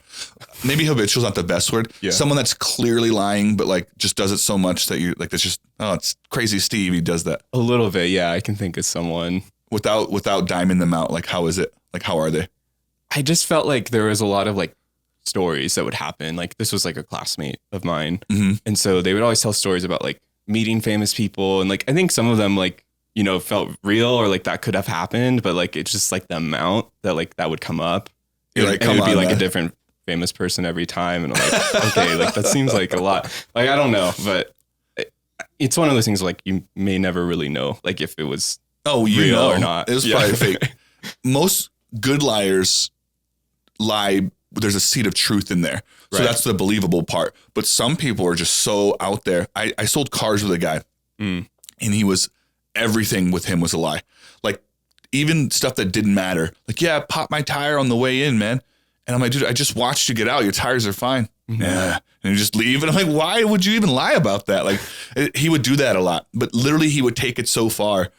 Maybe habitual is not the best word. Yeah. Someone that's clearly lying, but like just does it so much that you like, that's just, it's crazy Steve. He does that. A little bit. Yeah. I can think of someone. Without diming them out. Like, how is it? Like, how are they? I just felt like there was a lot of like stories that would happen. Like this was like a classmate of mine. Mm-hmm. And so they would always tell stories about like meeting famous people. And like, I think some of them like, you know, felt real or like that could have happened, but like, it's just like the amount that like that would come up. It would be like a different famous person every time. And I'm like, okay, like that seems like a lot. Like, I don't know, but it's one of those things like you may never really know, like if it was real or not. It was probably fake. Most good liars lie. There's a seed of truth in there. So that's the believable part. But some people are just so out there. I sold cars with a guy and everything with him was a lie. Like even stuff that didn't matter. Like, yeah, I popped my tire on the way in, man. And I'm like, dude, I just watched you get out. Your tires are fine. Mm-hmm. Yeah. And you just leave. And I'm like, why would you even lie about that? Like he would do that a lot, but literally he would take it so far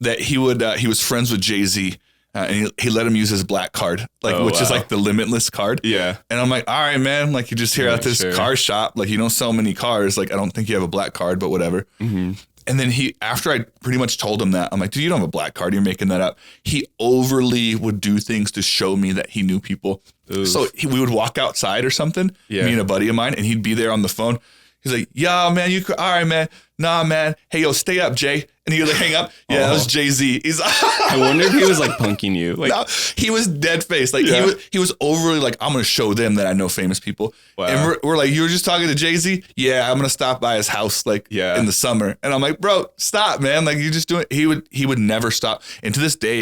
that he was friends with Jay-Z. And he let him use his black card, which is like the limitless card. Yeah. And I'm like, all right, man, like you just here at this car shop, like you don't sell many cars. Like, I don't think you have a black card, but whatever. Mm-hmm. And then after I pretty much told him that, I'm like, dude, you don't have a black card. You're making that up. He overly would do things to show me that he knew people. Oof. So we would walk outside or something, me and a buddy of mine, and he'd be there on the phone. He's like, yeah, man, all right, man. nah, man. Hey, yo, stay up, Jay. And he would like hang up. Yeah, that was Jay-Z. He's I wonder if he was like punking you. Like, no, he was dead faced. Like he was overly like, I'm going to show them that I know famous people. Wow. And we're like, you were just talking to Jay-Z? Yeah, I'm going to stop by his house like in the summer. And I'm like, bro, stop, man. Like you just do it. He would never stop. And to this day,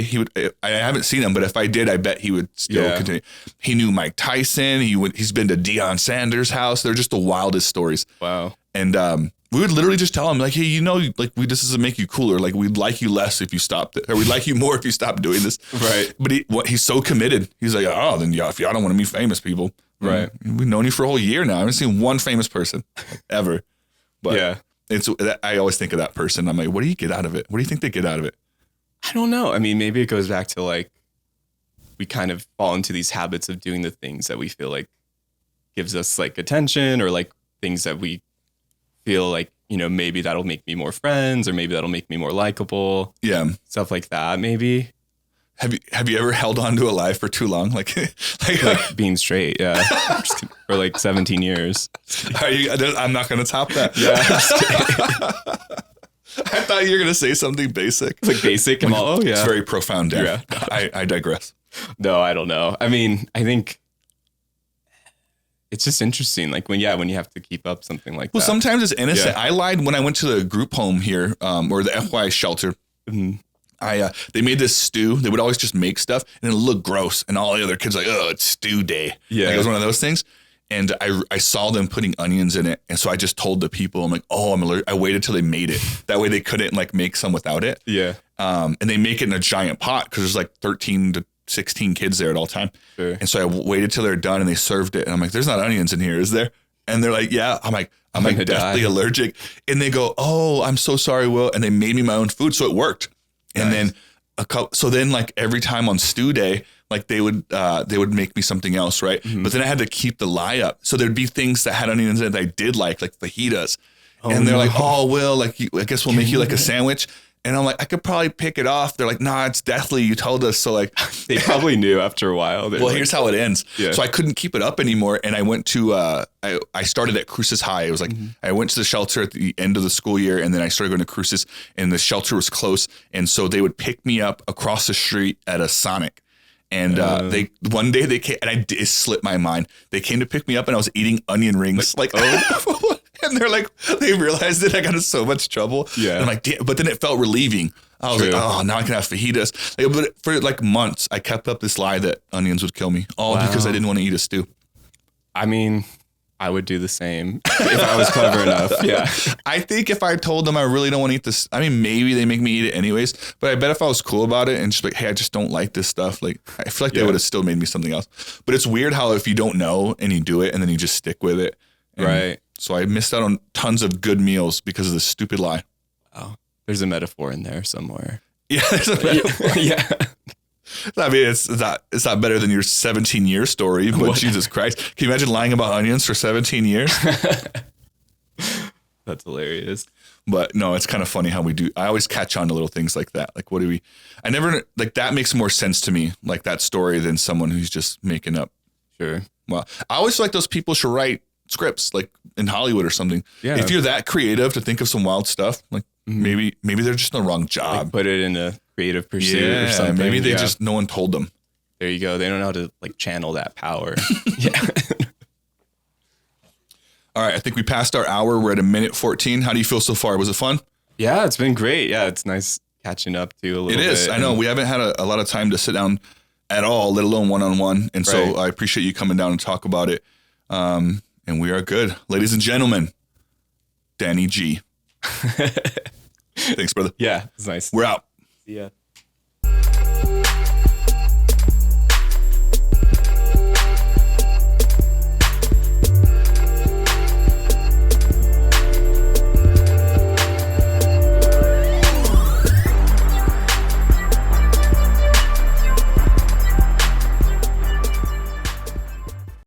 I haven't seen him, but if I did, I bet he would still continue. He knew Mike Tyson. He's been to Deion Sanders' house. They're just the wildest stories. Wow. And we would literally just tell him like, hey, like this doesn't make you cooler. Like we'd like you less if you stopped it, or we'd like you more if you stopped doing this. Right. But he's so committed. He's like, oh, then if y'all don't want to meet famous people, right? We've known you for a whole year now. I haven't seen one famous person ever. But I always think of that person. I'm like, what do you get out of it? What do you think they get out of it? I don't know. I mean, maybe it goes back to like we kind of fall into these habits of doing the things that we feel like gives us like attention, or like things that we feel like, maybe that'll make me more friends, or maybe that'll make me more likable. Yeah. Stuff like that, maybe. Have you ever held on to a lie for too long? Like being straight, yeah. For like 17 years. I'm not going to top that. Yeah. I thought you were going to say something basic. It's like basic. It's very profound, Dan. Yeah. I digress. No, I don't know. I mean, I think it's just interesting, like when you have to keep up something like that. Well, sometimes it's innocent. Yeah. I lied when I went to the group home here, or the FY shelter. Mm-hmm. They made this stew. They would always just make stuff, and it looked gross. And all the other kids were like, oh, it's stew day. Yeah, like, it was one of those things. And I saw them putting onions in it, and so I just told the people, I'm like, oh, I'm allergic. I waited till they made it. That way they couldn't like make some without it. Yeah. And they make it in a giant pot because there's like 13 to 16 kids there at all time. Sure. And so I waited till they're done and they served it. And I'm like, there's not onions in here, is there? And they're like, yeah. I'm like deathly allergic. And they go, oh, I'm so sorry, Will. And they made me my own food. So it worked. And then then like every time on stew day, like they would make me something else. Right. Mm-hmm. But then I had to keep the lie up. So there'd be things that had onions in it that I did like fajitas. Oh, and they're like, oh, Will, like, I guess we'll make you like a sandwich. And I'm like, I could probably pick it off. They're like, nah, it's deathly. You told us. So like, they probably knew after a while. Well, here's how it ends. Yeah. So I couldn't keep it up anymore. And I went to, I started at Cruces High. It was like, I went to the shelter at the end of the school year. And then I started going to Cruces, and the shelter was close. And so they would pick me up across the street at a Sonic. And one day they came, and it slipped my mind. They came to pick me up, and I was eating onion rings. And they're like, they realized that I got in so much trouble. Yeah. And I'm like, damn, but then it felt relieving. I was like, oh, now I can have fajitas. Like, but for like months, I kept up this lie that onions would kill me, all because I didn't want to eat a stew. I mean, I would do the same if I was clever enough. Yeah. I think if I told them I really don't want to eat this, I mean, maybe they make me eat it anyways, but I bet if I was cool about it and just like, hey, I just don't like this stuff, like, I feel like they would have still made me something else. But it's weird how if you don't know and you do it and then you just stick with it. Right. So I missed out on tons of good meals because of this stupid lie. Oh, there's a metaphor in there somewhere. Yeah, there's a metaphor. Yeah. I mean, it's not better than your 17-year story, but what? Jesus Christ. Can you imagine lying about onions for 17 years? That's hilarious. But no, it's kind of funny how we do. I always catch on to little things like that. Like, I never, like, that makes more sense to me, like that story, than someone who's just making up. Sure. Well, I always feel like those people should write scripts, like in Hollywood or something. Yeah. If you're that creative to think of some wild stuff, like maybe they're just in the wrong job. Like put it in a creative pursuit or something. Maybe they just, no one told them. There you go. They don't know how to like channel that power. Yeah. All right. I think we passed our hour. We're at 1:14. How do you feel so far? Was it fun? Yeah, it's been great. Yeah, it's nice catching up too a little bit. It is. I know we haven't had a lot of time to sit down at all, let alone one-on-one. And so I appreciate you coming down and talk about it. And we are good. Ladies and gentlemen, Danny G. Thanks, brother. Yeah, it's nice. We're out. See ya.